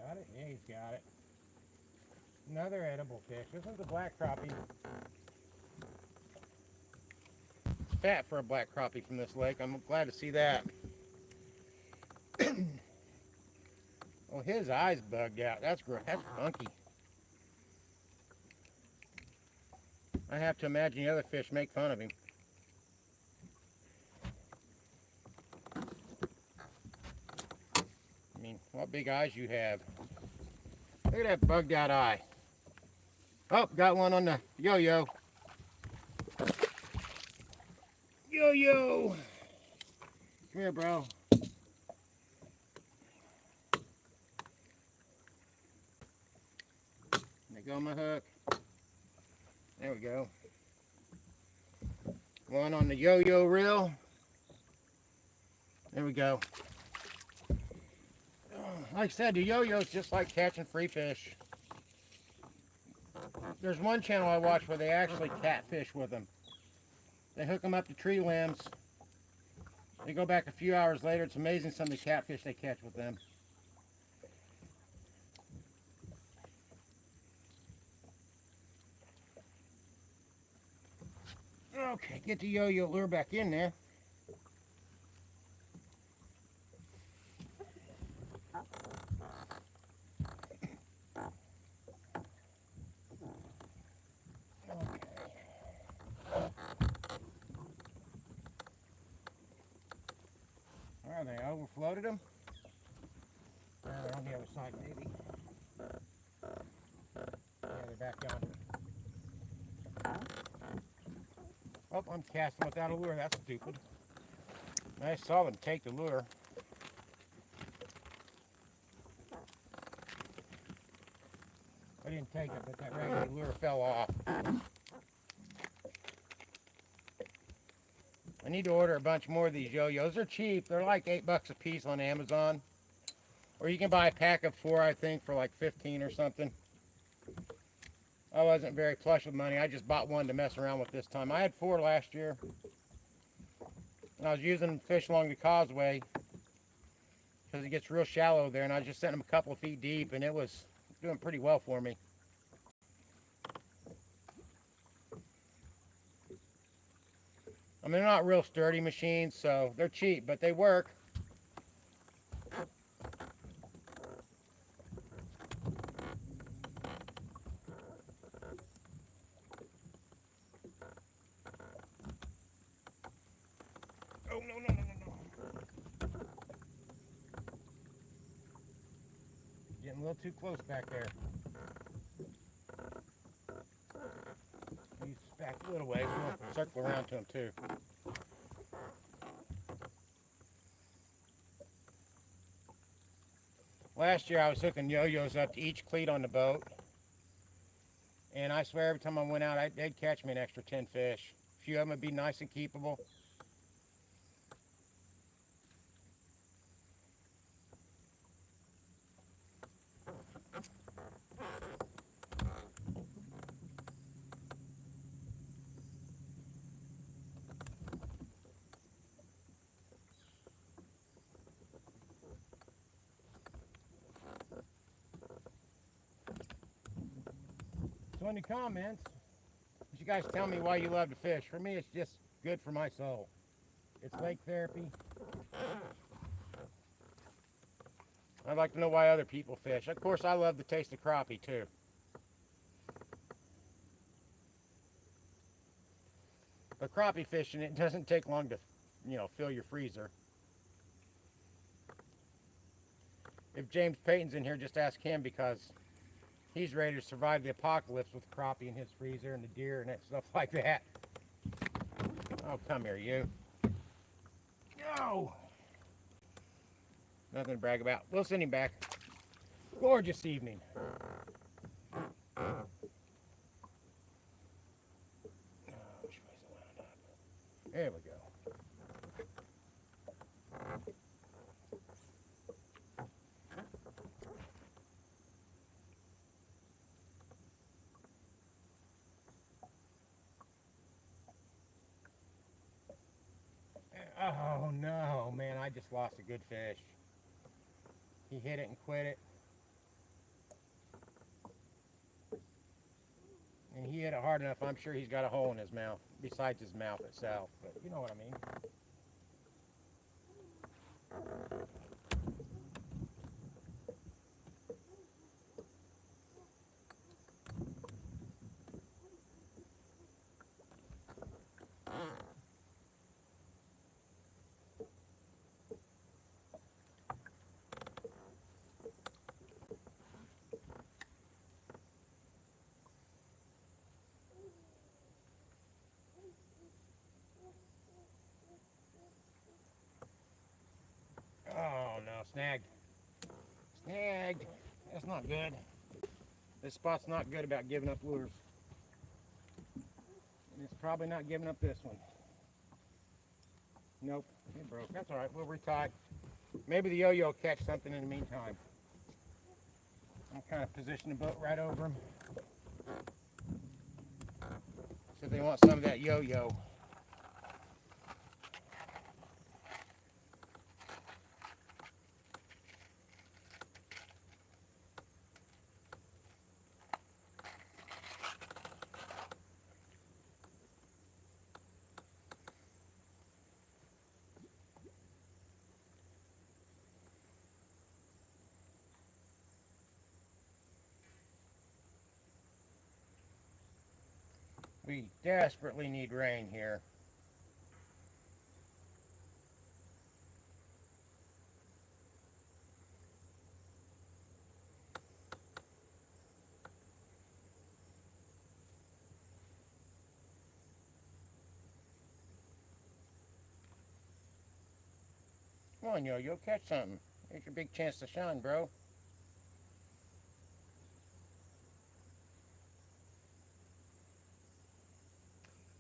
Got it? Yeah, he's got it. Another edible fish. This one's a black crappie. It's fat for a black crappie from this lake. I'm glad to see that. Well, his eyes bugged out. That's gross. That's funky. I have to imagine the other fish make fun of him. I mean, what big eyes you have. Look at that bugged out eye. Oh, got one on the yo-yo. Yo-yo. Come here, bro. There go my hook. There we go. One on the yo-yo reel. There we go. Like I said, the yo-yo is just like catching free fish. There's one channel I watch where they actually catfish with them. They hook them up to tree limbs. They go back a few hours later. It's amazing some of the catfish they catch with them. Okay, get the yo-yo lure back in there. Oh, they overfloated them. They're on the other side, maybe. Yeah, they're back on. Oh, I'm casting without a lure. That's stupid. I saw them take the lure. I didn't take it, but that regular lure fell off. I need to order a bunch more of these yo-yos. They're cheap. They're like $8 a piece on Amazon. Or you can buy a pack of 4, I think, for like 15 or something. I wasn't very flush with money. I just bought one to mess around with this time. I had 4 last year. And I was using fish along the causeway because it gets real shallow there. And I was just setting them a couple of feet deep, and it was doing pretty well for me. I mean, they're not real sturdy machines, so they're cheap, but they work. little too close back there. He's back a little ways. We'll circle around to him too. Last year I was hooking yo-yos up to each cleat on the boat. And I swear every time I went out, they'd catch me an extra 10 fish. A few of them would be nice and keepable. So in the comments, you guys tell me why you love to fish. For me, it's just good for my soul. It's lake therapy. I'd like to know why other people fish. Of course, I love the taste of crappie too. But crappie fishing, it doesn't take long to, fill your freezer. If James Payton's in here, just ask him, because he's ready to survive the apocalypse with crappie in his freezer and the deer and that stuff like that. Oh, come here, you. No! Nothing to brag about. We'll send him back. Gorgeous evening. There we go. Oh no, man, I just lost a good fish. He hit it and quit it. And he hit it hard enough, I'm sure he's got a hole in his mouth, besides his mouth itself, but you know what I mean. Oh no, snagged. Snagged. That's not good. This spot's not good about giving up lures. And it's probably not giving up this one. Nope, it broke. That's alright, we'll retie. Maybe the yo-yo will catch something in the meantime. I'll kind of position the boat right over him. So if they want some of that yo-yo. We desperately need rain here. Come on, yo-yo, catch something. Here's your big chance to shine, bro.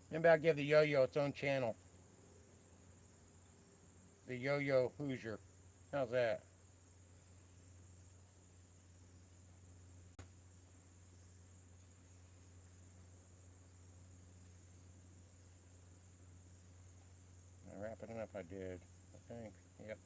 Maybe I'll give the yo-yo its own channel. The Yo-Yo Hoosier. How's that? Wrapping it up, I did, I think. Yep.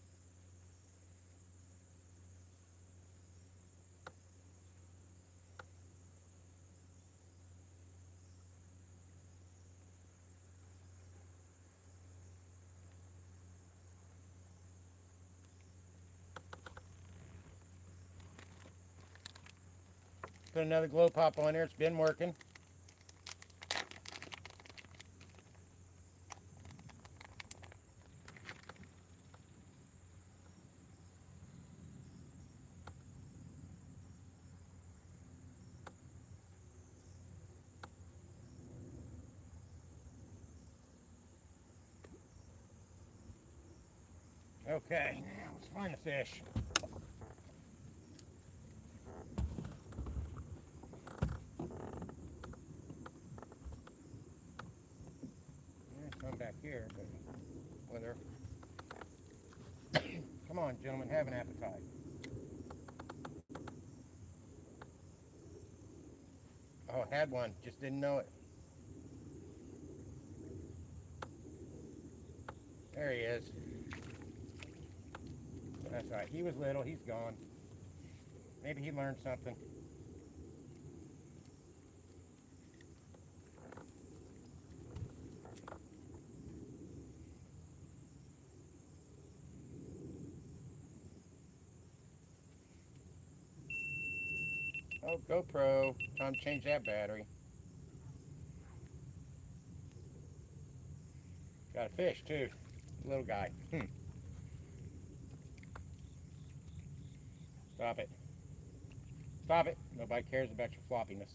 Put another glow pop on there. It's been working. Okay, now let's find the fish. There's some back here, but whether. Come on, gentlemen, have an appetite. Oh, had one, just didn't know it. There he is. That's right, he was little, he's gone. Maybe he learned something. Oh, GoPro, time to change that battery. Got a fish too, little guy. Stop it. Stop it. Nobody cares about your floppiness.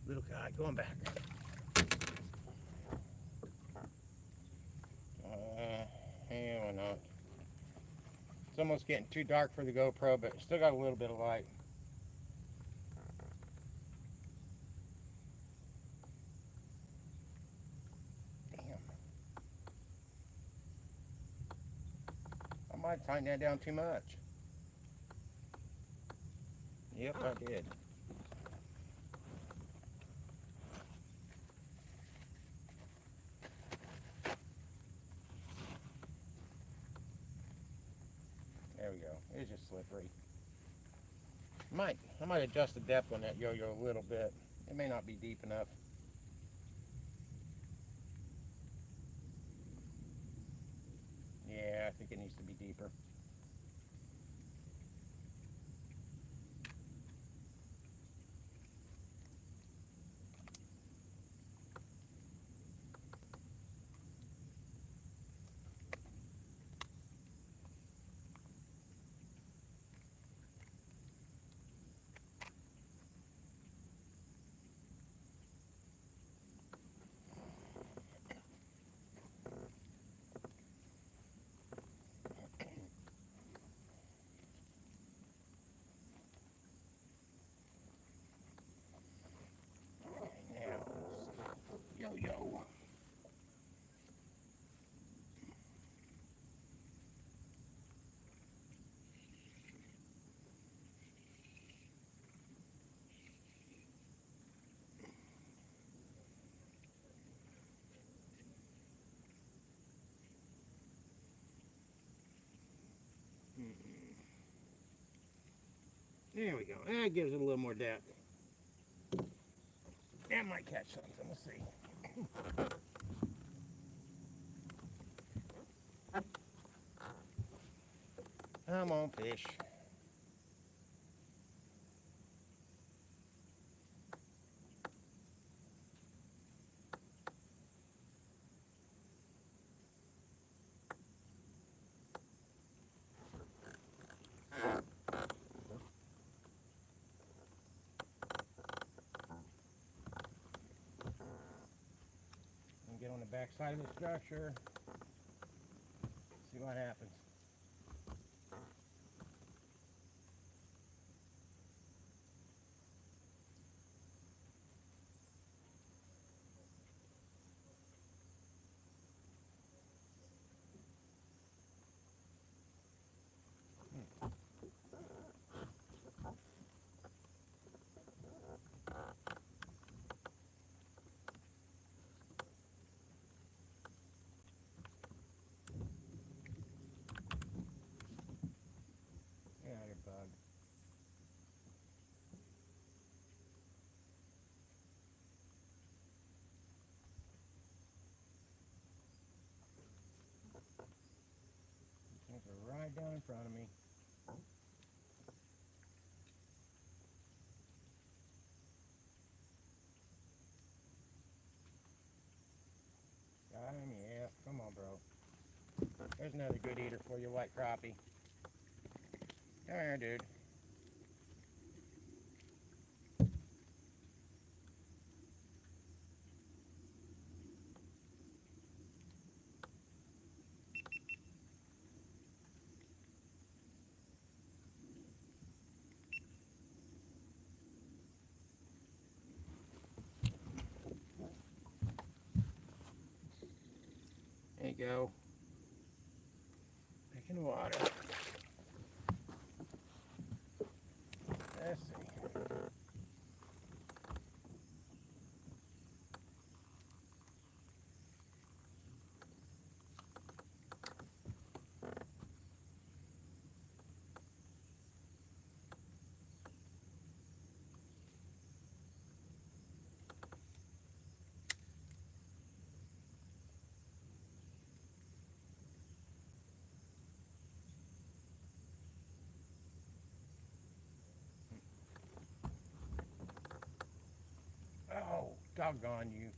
Little guy going back. Hell no. It's almost getting too dark for the GoPro, but still got a little bit of light. Damn. I might tighten that down too much. Yep, I did. There we go. It's just slippery. I might adjust the depth on that yo-yo a little bit. It may not be deep enough. Yeah, I think it needs to be deeper. Yo-yo. There we go. That gives it a little more depth. That might catch something. Let's see. Come on, fish. And get on the back side of the structure. See what happens. Yeah, you're bug. Things are right down in front of me. Got him, yeah. Come on, bro. There's another good eater for you, white crappie. There, dude. go. Back in the water. Let's see. Oh, doggone you.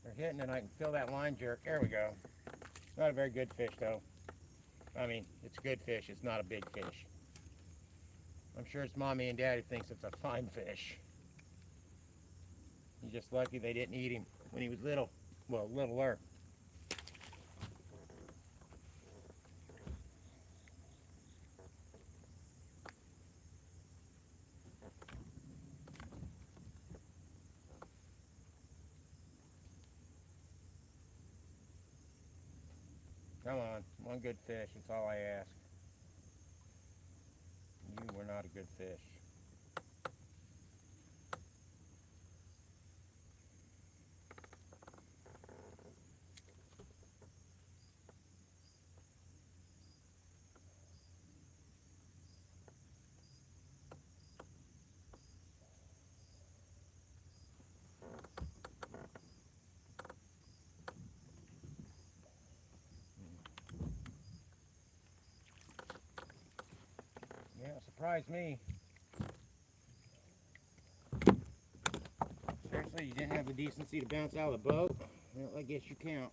They're hitting and I can feel that line jerk. There we go. Not a very good fish though. I mean, it's a good fish. It's not a big fish. I'm sure it's mommy and daddy thinks it's a fine fish. He's just lucky they didn't eat him when he was little. Well, littler. Come on, one good fish. That's all I ask. You were not a good fish. Yeah, it surprised me. Seriously, you didn't have the decency to bounce out of the boat? Well, I guess you count.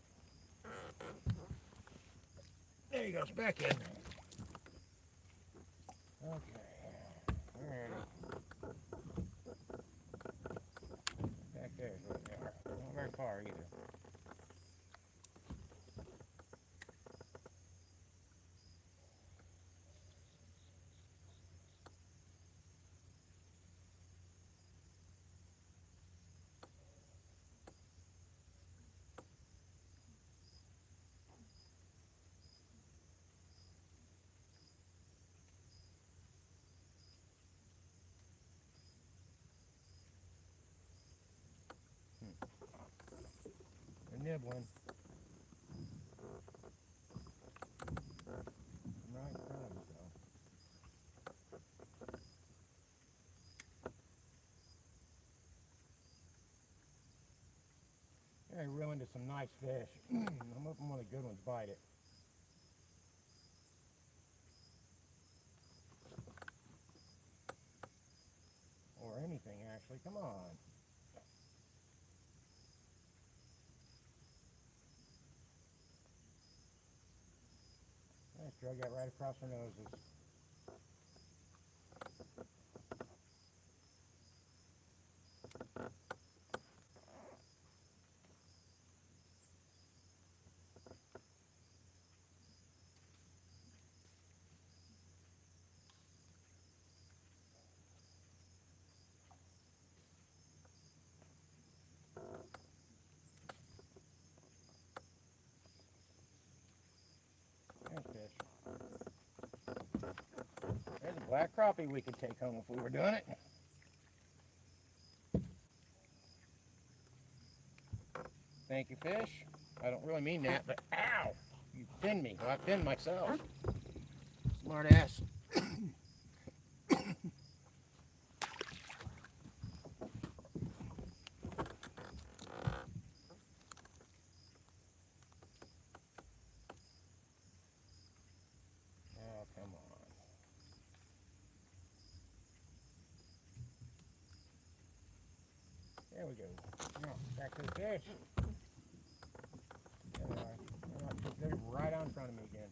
There he goes, back in. Okay, alrighty. Back there is where they are. Not very far either. They're nibbling. Right in front of us, though. They're real into some nice fish. I'm hoping one of the good ones bite it. Or anything, actually. Come on. Let's drag that right across our noses. There's fish. There's a black crappie we could take home if we were doing it. Thank you, fish. I don't really mean that, but ow! You pinned me. Well, I pinned myself. Smart ass. Oh, come on. There we go. Now, back to the fish. There they are. They're right out in front of me again.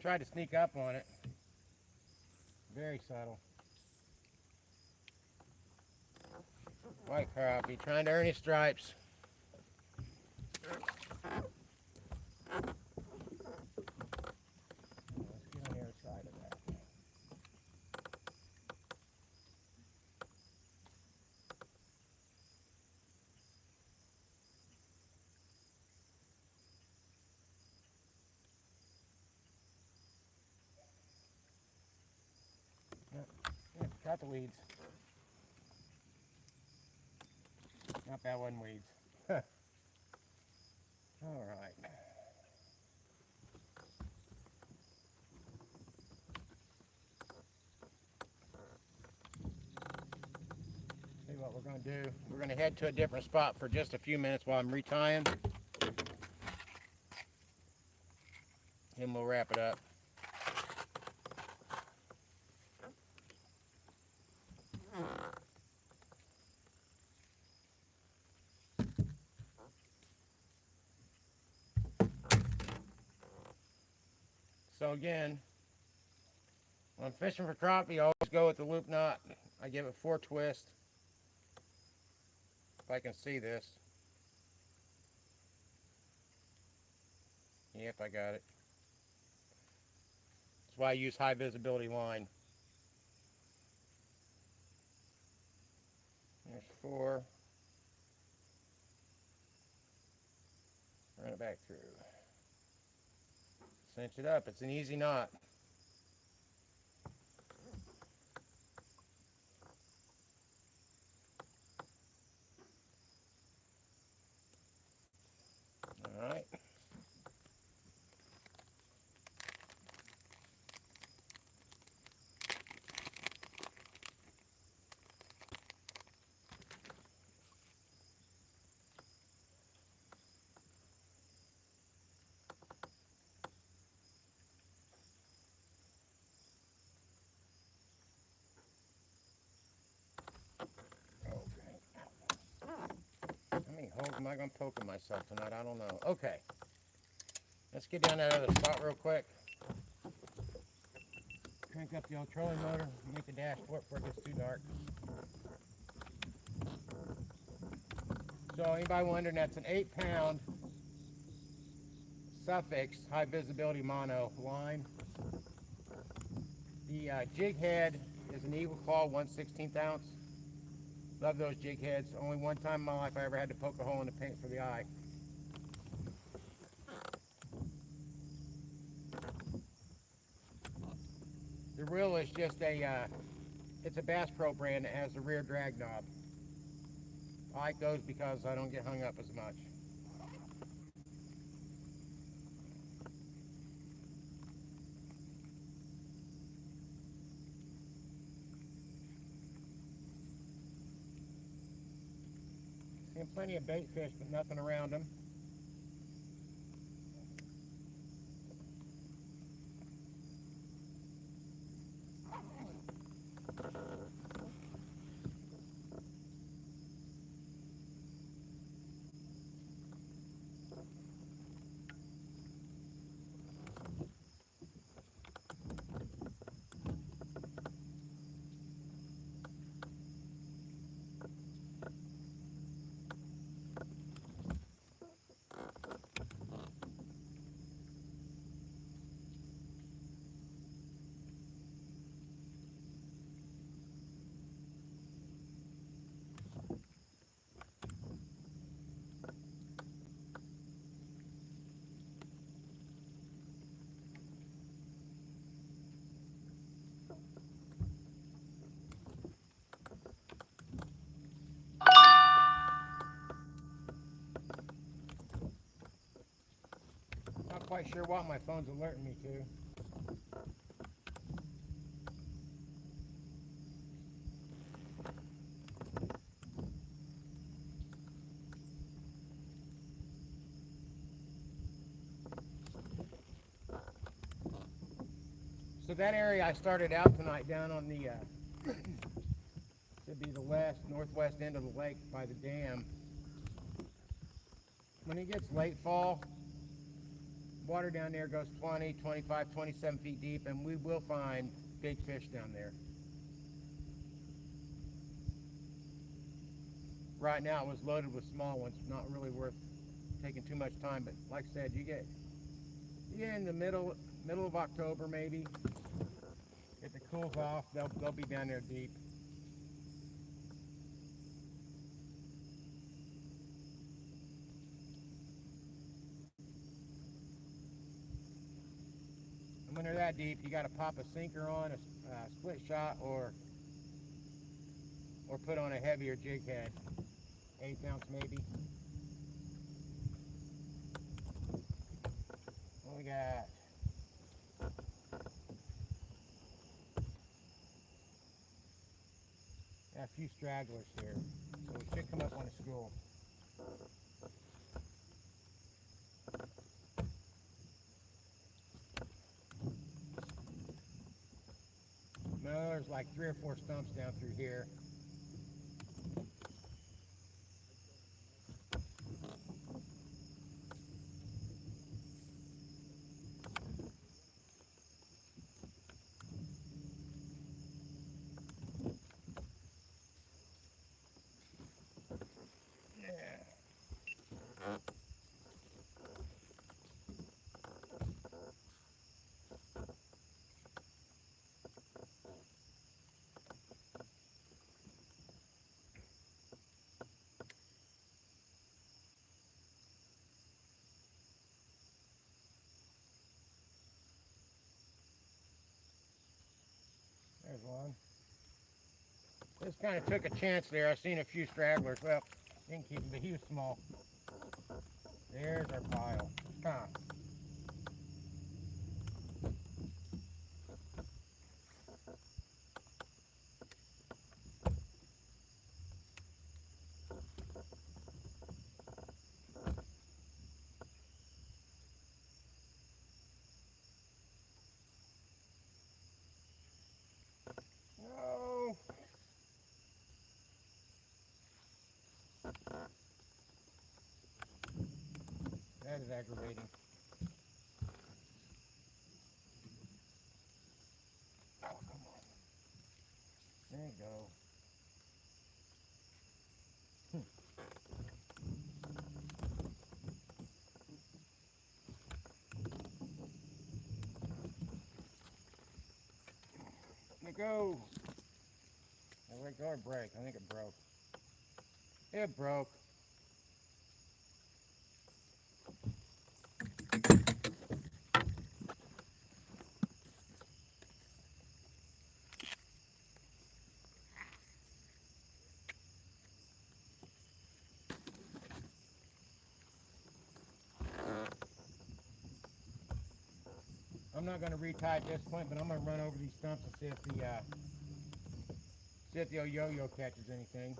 Tried to sneak up on it. Very subtle. White crappie, trying to earn his stripes. Let's get on the other side of that. Yeah, got the weeds. Not that one weeds. All right. See what we're going to do. We're going to head to a different spot for just a few minutes while I'm retying. And we'll wrap it up. So again, when I'm fishing for crappie, I always go with the loop knot. I give it 4 twists. If I can see this. Yep, I got it. That's why I use high visibility line. There's 4. Run it back through. Cinch it up. It's an easy knot. All right. How many holes am I going to poke in myself tonight? I don't know. Okay. Let's get down that other spot real quick. Crank up the old trolling motor. Make the dash for it before it gets too dark. So anybody wondering, that's an 8-pound Suffix high visibility mono line. The jig head is an Eagle Claw 1/16 ounce. Love those jig heads. Only one time in my life I ever had to poke a hole in the paint for the eye. The reel is just it's a Bass Pro brand that has a rear drag knob. I like those because I don't get hung up as much. Seeing plenty of bait fish, but nothing around them. Not quite sure what my phone's alerting me to. So that area I started out tonight down on the should be the northwest end of the lake by the dam. When it gets late fall, Water down there goes 20, 25, 27 feet deep, and we will find big fish down there. Right now it was loaded with small ones, not really worth taking too much time, but like I said, you get in the middle of October maybe, if it cools off, they'll be down there deep. And when they're that deep, you got to pop a sinker on, a split shot, or put on a heavier jig head, 1/8 ounce maybe. What we got? Got a few stragglers here, so we should come up on a school. No, there's like 3 or 4 stumps down through here. There's one. Just kind of took a chance there. I seen a few stragglers. Well, didn't keep him, but he was small. There's our pile. Huh. No. That is aggravating. Oh, come on. There you go. There you go. There we go. Break. I think it broke. It broke. I'm not going to retie at this point, but I'm going to run over these stumps and see if the yo-yo catches anything.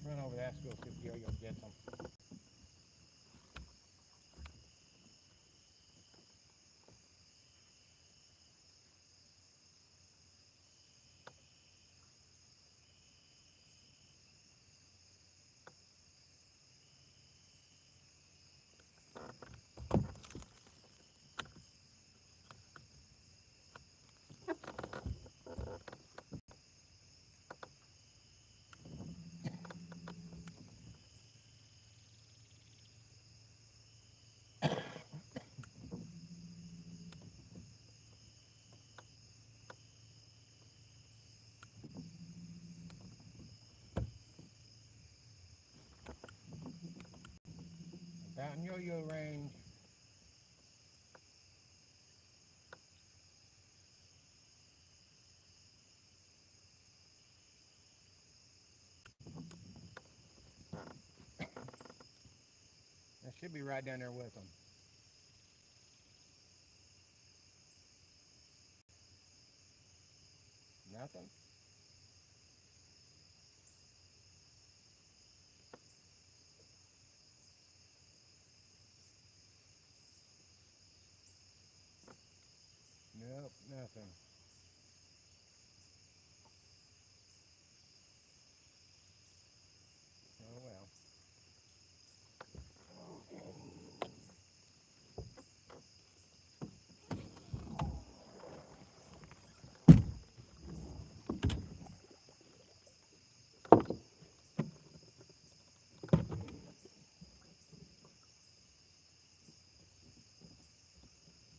Run over that school, see if the yo-yo gets them. Out in yo-yo range. I should be right down there with them. Nothing? Nope, nothing. Oh well.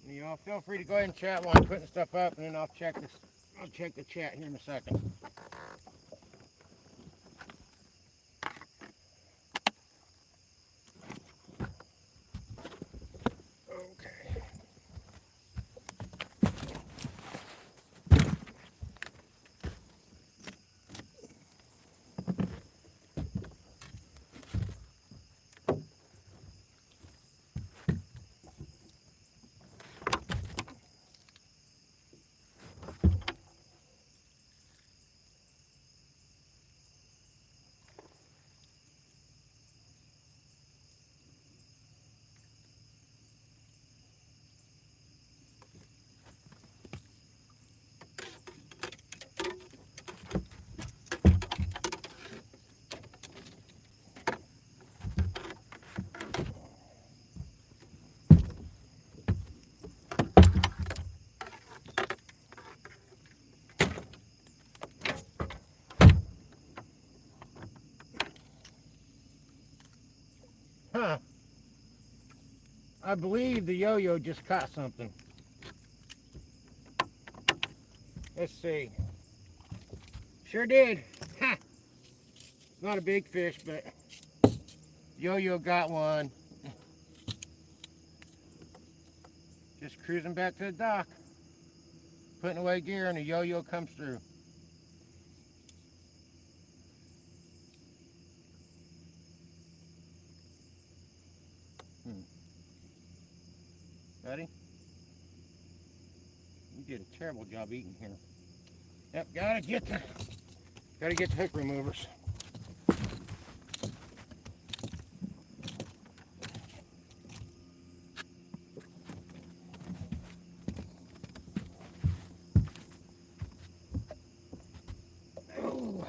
Y'all feel free to go ahead and chat while I'm putting stuff up, and then I'll check this. I'll check the chat here in a second. Okay. Huh. I believe the yo-yo just caught something. Let's see. Sure did. Ha! It's not a big fish, but yo-yo got one. Just cruising back to the dock. Putting away gear and a yo-yo comes through. Ready? You did a terrible job eating here. Yep, gotta get the hook removers. Oh.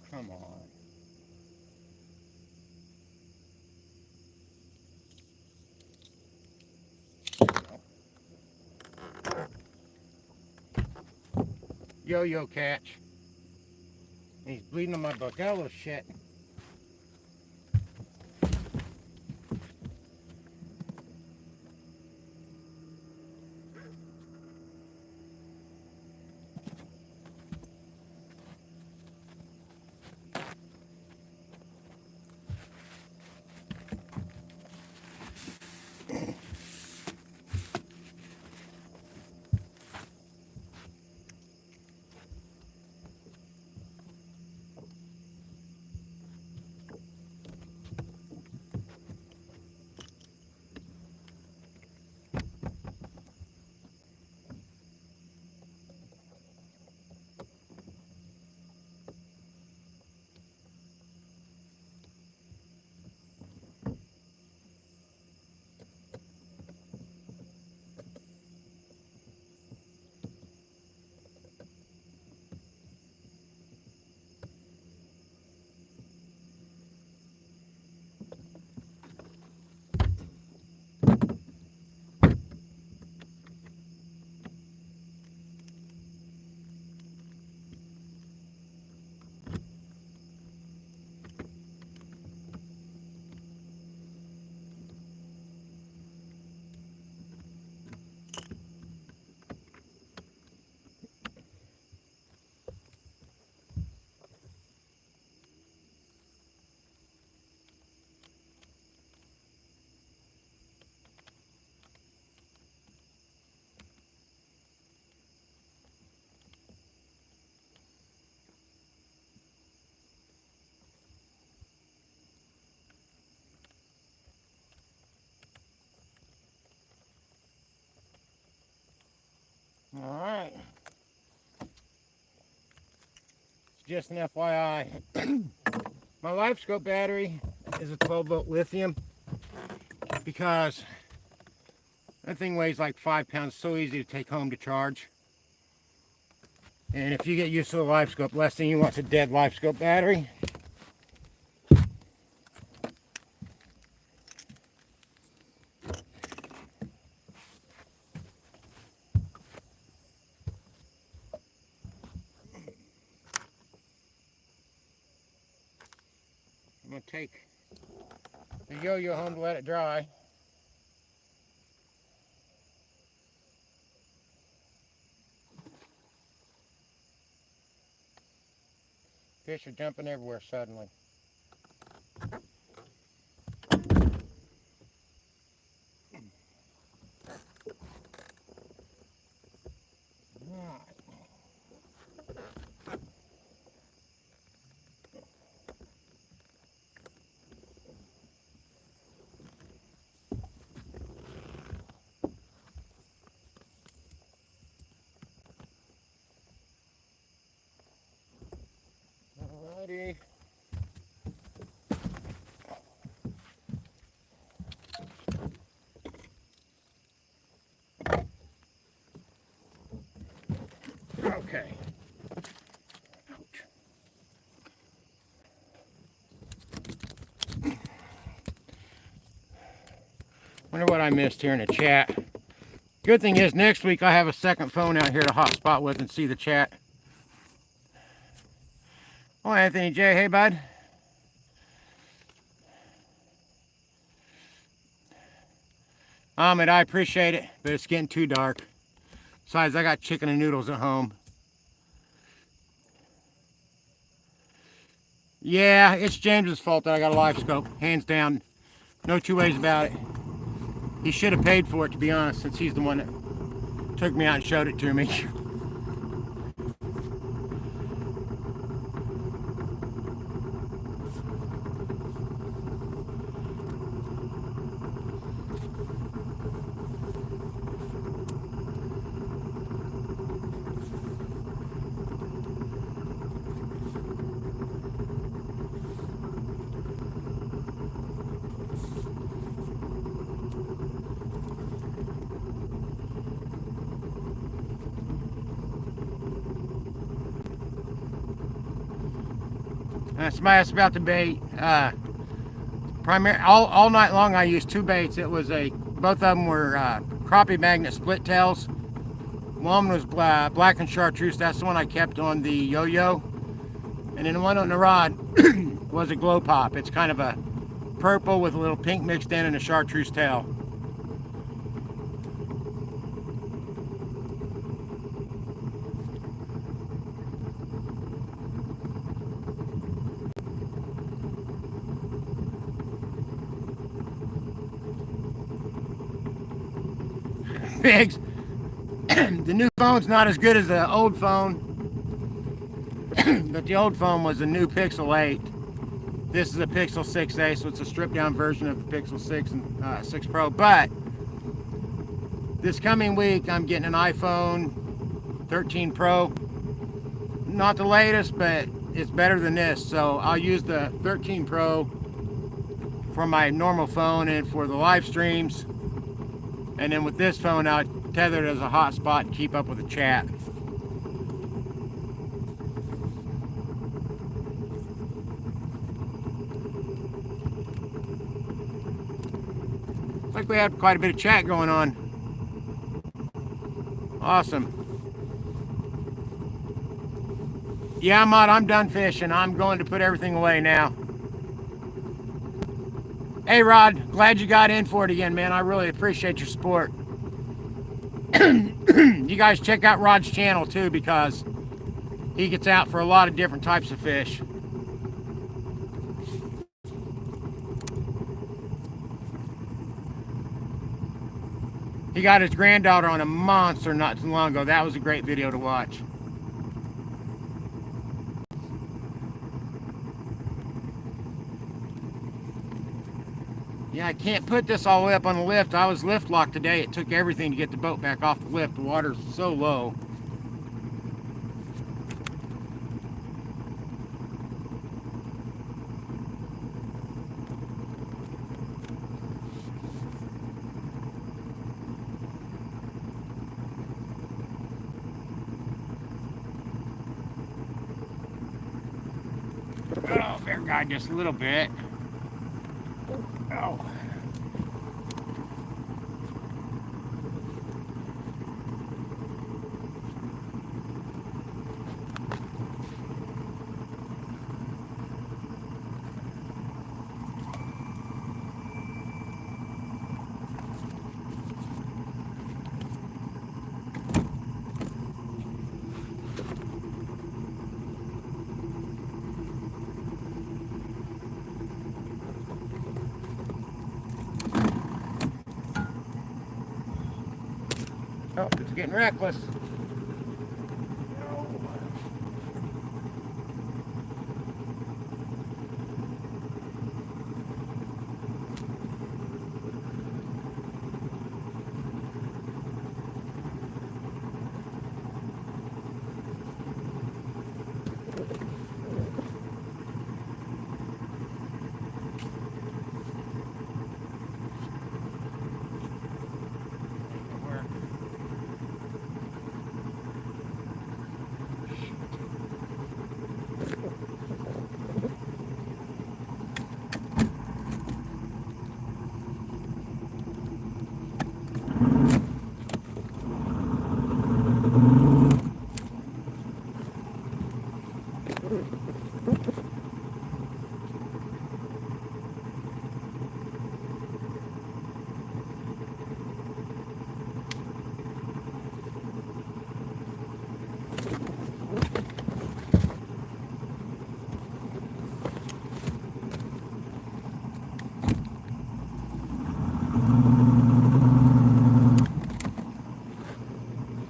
Come on. Yo-yo catch. And he's bleeding on my buckallo shit. just an FYI. My life scope battery is a 12-volt lithium because that thing weighs like 5 pounds, so easy to take home to charge. And if you get used to the life scope, last thing you want is a dead life scope battery. I'm going to take the yo-yo home to let it dry. Fish are jumping everywhere suddenly. Alrighty. Okay. Ouch. Wonder what I missed here in the chat. Good thing is next week I have a second phone out here to hotspot with and see the chat. Oh, Anthony J, hey bud. Ahmed, I appreciate it, but it's getting too dark. Besides, I got chicken and noodles at home. Yeah, it's James's fault that I got a live scope, hands down. No two ways about it. He should have paid for it, to be honest, since he's the one that took me out and showed it to me. Somebody asked about the bait. All night long I used two baits. Both of them were crappie magnet split tails. One was black and chartreuse. That's the one I kept on the yo-yo. And then the one on the rod was a glow pop. It's kind of a purple with a little pink mixed in and a chartreuse tail. Biggs, the new phone's not as good as the old phone, but the old phone was a new Pixel 8. This is a Pixel 6a, so it's a stripped down version of the Pixel 6 and 6 Pro. But this coming week, I'm getting an iPhone 13 Pro. Not the latest, but it's better than this. So I'll use the 13 Pro for my normal phone and for the live streams. And then with this phone, I'll tether it as a hotspot and keep up with the chat. Looks like we have quite a bit of chat going on. Awesome. Yeah, Mod, I'm done fishing. I'm going to put everything away now. Hey, Rod, glad you got in for it again, man. I really appreciate your support. You guys check out Rod's channel, too, because he gets out for a lot of different types of fish. He got his granddaughter on a monster not too long ago. That was a great video to watch. Yeah, I can't put this all the way up on the lift. I was lift locked today. It took everything to get the boat back off the lift. The water's so low. guide just a little bit. Oh. Oh, it's getting reckless.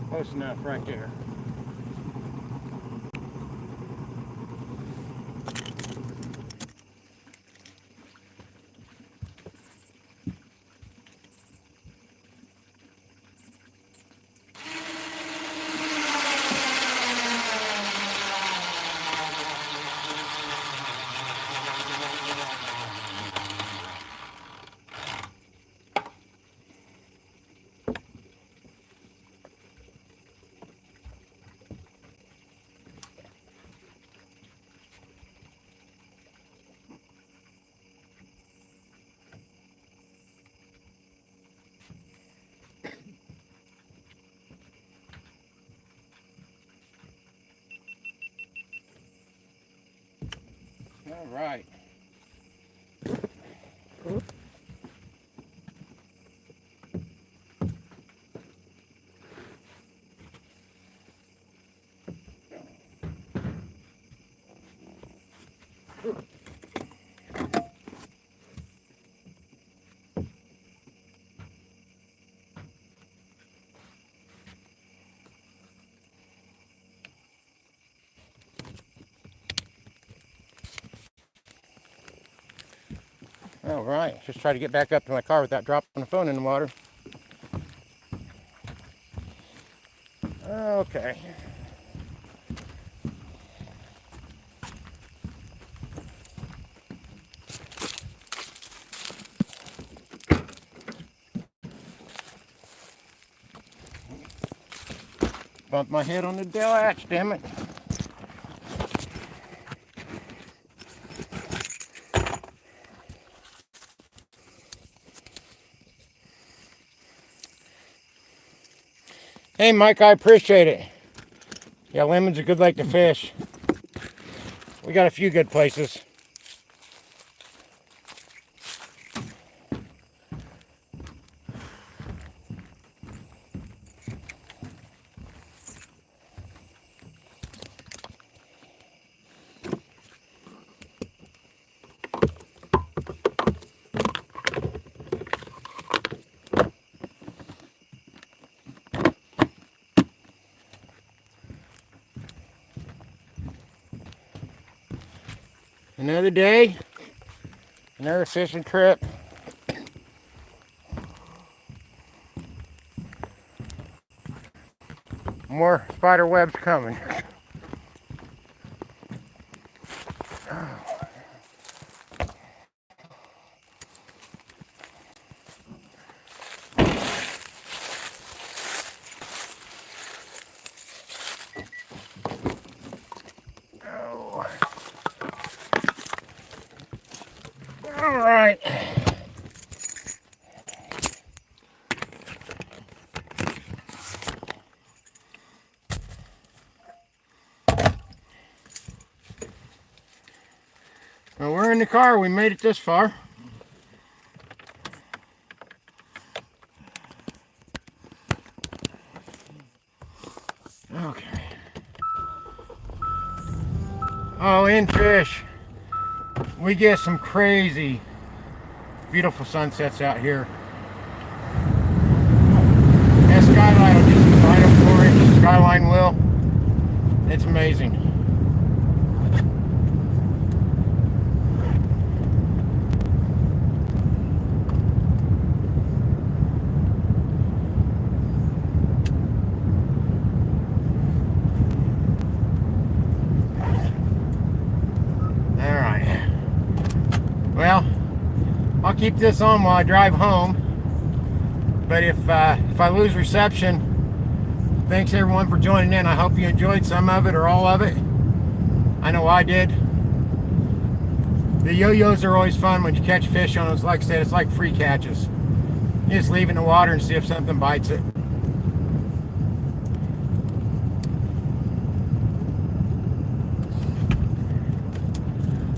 Close enough right there. All right. All right, just try to get back up to my car without dropping the phone in the water. Okay. Bumped my head on the Dell hatch, damn it. Hey, Mike, I appreciate it. Yeah, Lemon's a good lake to fish. We got a few good places. Another day, another fishing trip. More spider webs coming. We're in the car. We made it this far. Okay. Oh, in fish, we get some crazy, beautiful sunsets out here. That skyline will just right up 4 inches. Skyline will. It's amazing. Alright. Well, I'll keep this on while I drive home. But if I lose reception, thanks everyone for joining in. I hope you enjoyed some of it or all of it. I know I did. The yo-yos are always fun when you catch fish on them. Like I said, it's like free catches. You just leave it in the water and see if something bites it.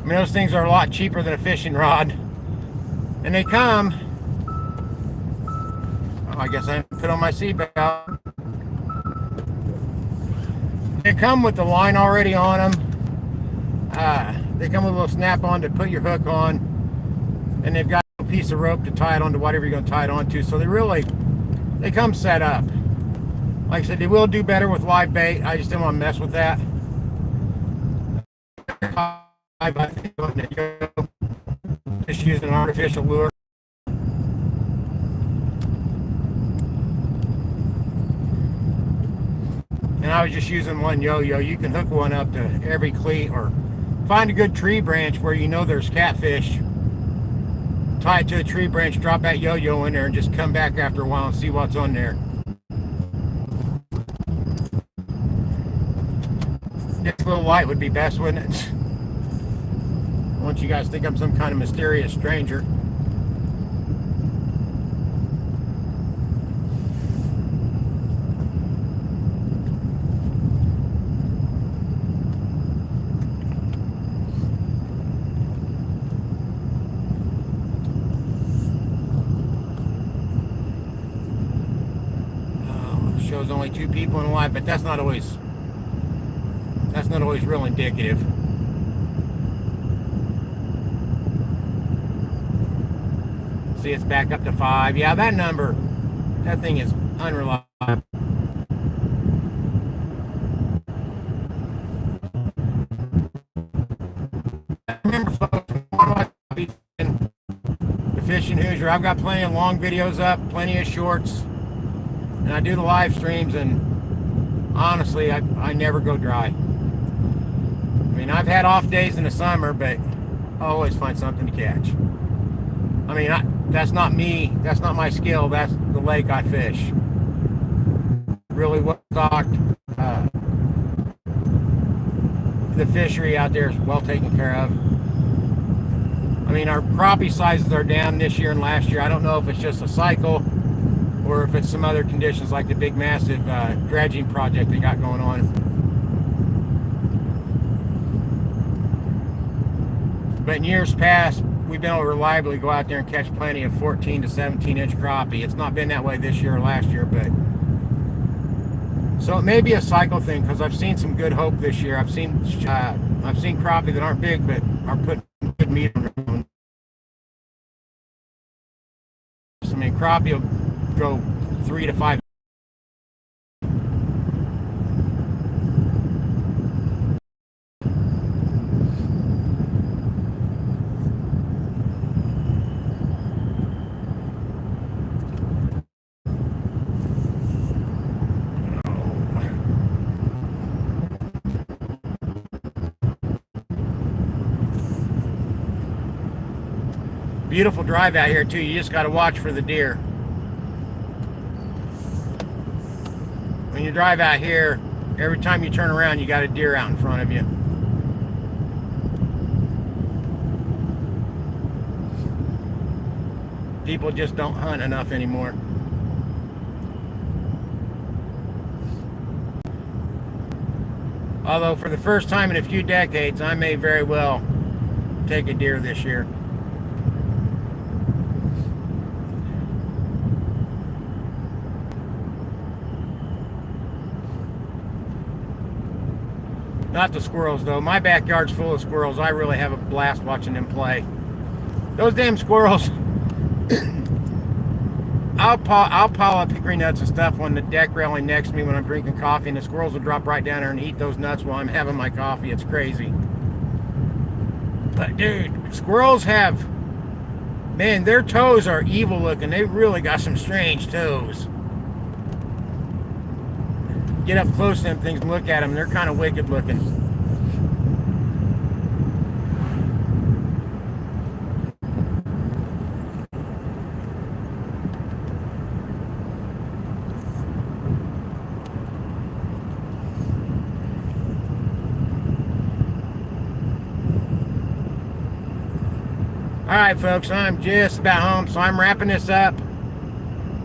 I mean, those things are a lot cheaper than a fishing rod. And they come, I guess I put on my seatbelt. They come with the line already on them. They come with a little snap-on to put your hook on, and they've got a piece of rope to tie it onto whatever you're going to tie it onto. So they come set up. Like I said, they will do better with live bait. I just didn't want to mess with that. Just using an artificial lure. And I was just using one yo-yo. You can hook one up to every cleat or find a good tree branch where you know there's catfish. Tie it to a tree branch, drop that yo-yo in there, and just come back after a while and see what's on there. This little light would be best, wouldn't it? I want you guys to think I'm some kind of mysterious stranger. Shows only 2 people in a live, but that's not always real indicative. See, it's back up to 5. Yeah, that thing is unreliable. Remember, folks, the Fishing Hoosier, I've got plenty of long videos up, plenty of shorts. And I do the live streams, and honestly, I never go dry. I mean, I've had off days in the summer, but I always find something to catch. I mean, that's not me. That's not my skill. That's the lake I fish. Really well stocked. The fishery out there is well taken care of. I mean, our crappie sizes are down this year and last year. I don't know if it's just a cycle or if it's some other conditions like the big massive dredging project they got going on. But in years past, we've been able to reliably go out there and catch plenty of 14 to 17 inch crappie. It's not been that way this year or last year, but so it may be a cycle thing, because I've seen some good hope this year. I've seen crappie that aren't big but are putting good meat on their own. I mean, crappie will go 3 to 5. Beautiful drive out here too. You just got to watch for the deer. When you drive out here, every time you turn around, you got a deer out in front of you. People just don't hunt enough anymore. Although for the first time in a few decades, I may very well take a deer this year. Not the squirrels though. My backyard's full of squirrels. I really have a blast watching them play. Those damn squirrels. I'll pile up hickory nuts and stuff on the deck railing next to me when I'm drinking coffee, and the squirrels will drop right down there and eat those nuts while I'm having my coffee. It's crazy. But dude, squirrels have, man, their toes are evil looking. They really got some strange toes. Get up close to them things and look at them. They're kind of wicked looking. Alright folks, I'm just about home, so I'm wrapping this up.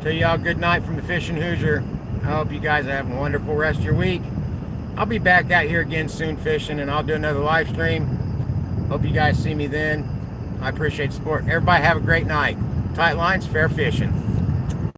Tell y'all good night from the Fishing Hoosier. I hope you guys have a wonderful rest of your week. I'll be back out here again soon fishing, and I'll do another live stream. Hope you guys see me then. I appreciate the support. Everybody have a great night. Tight lines, fair fishing.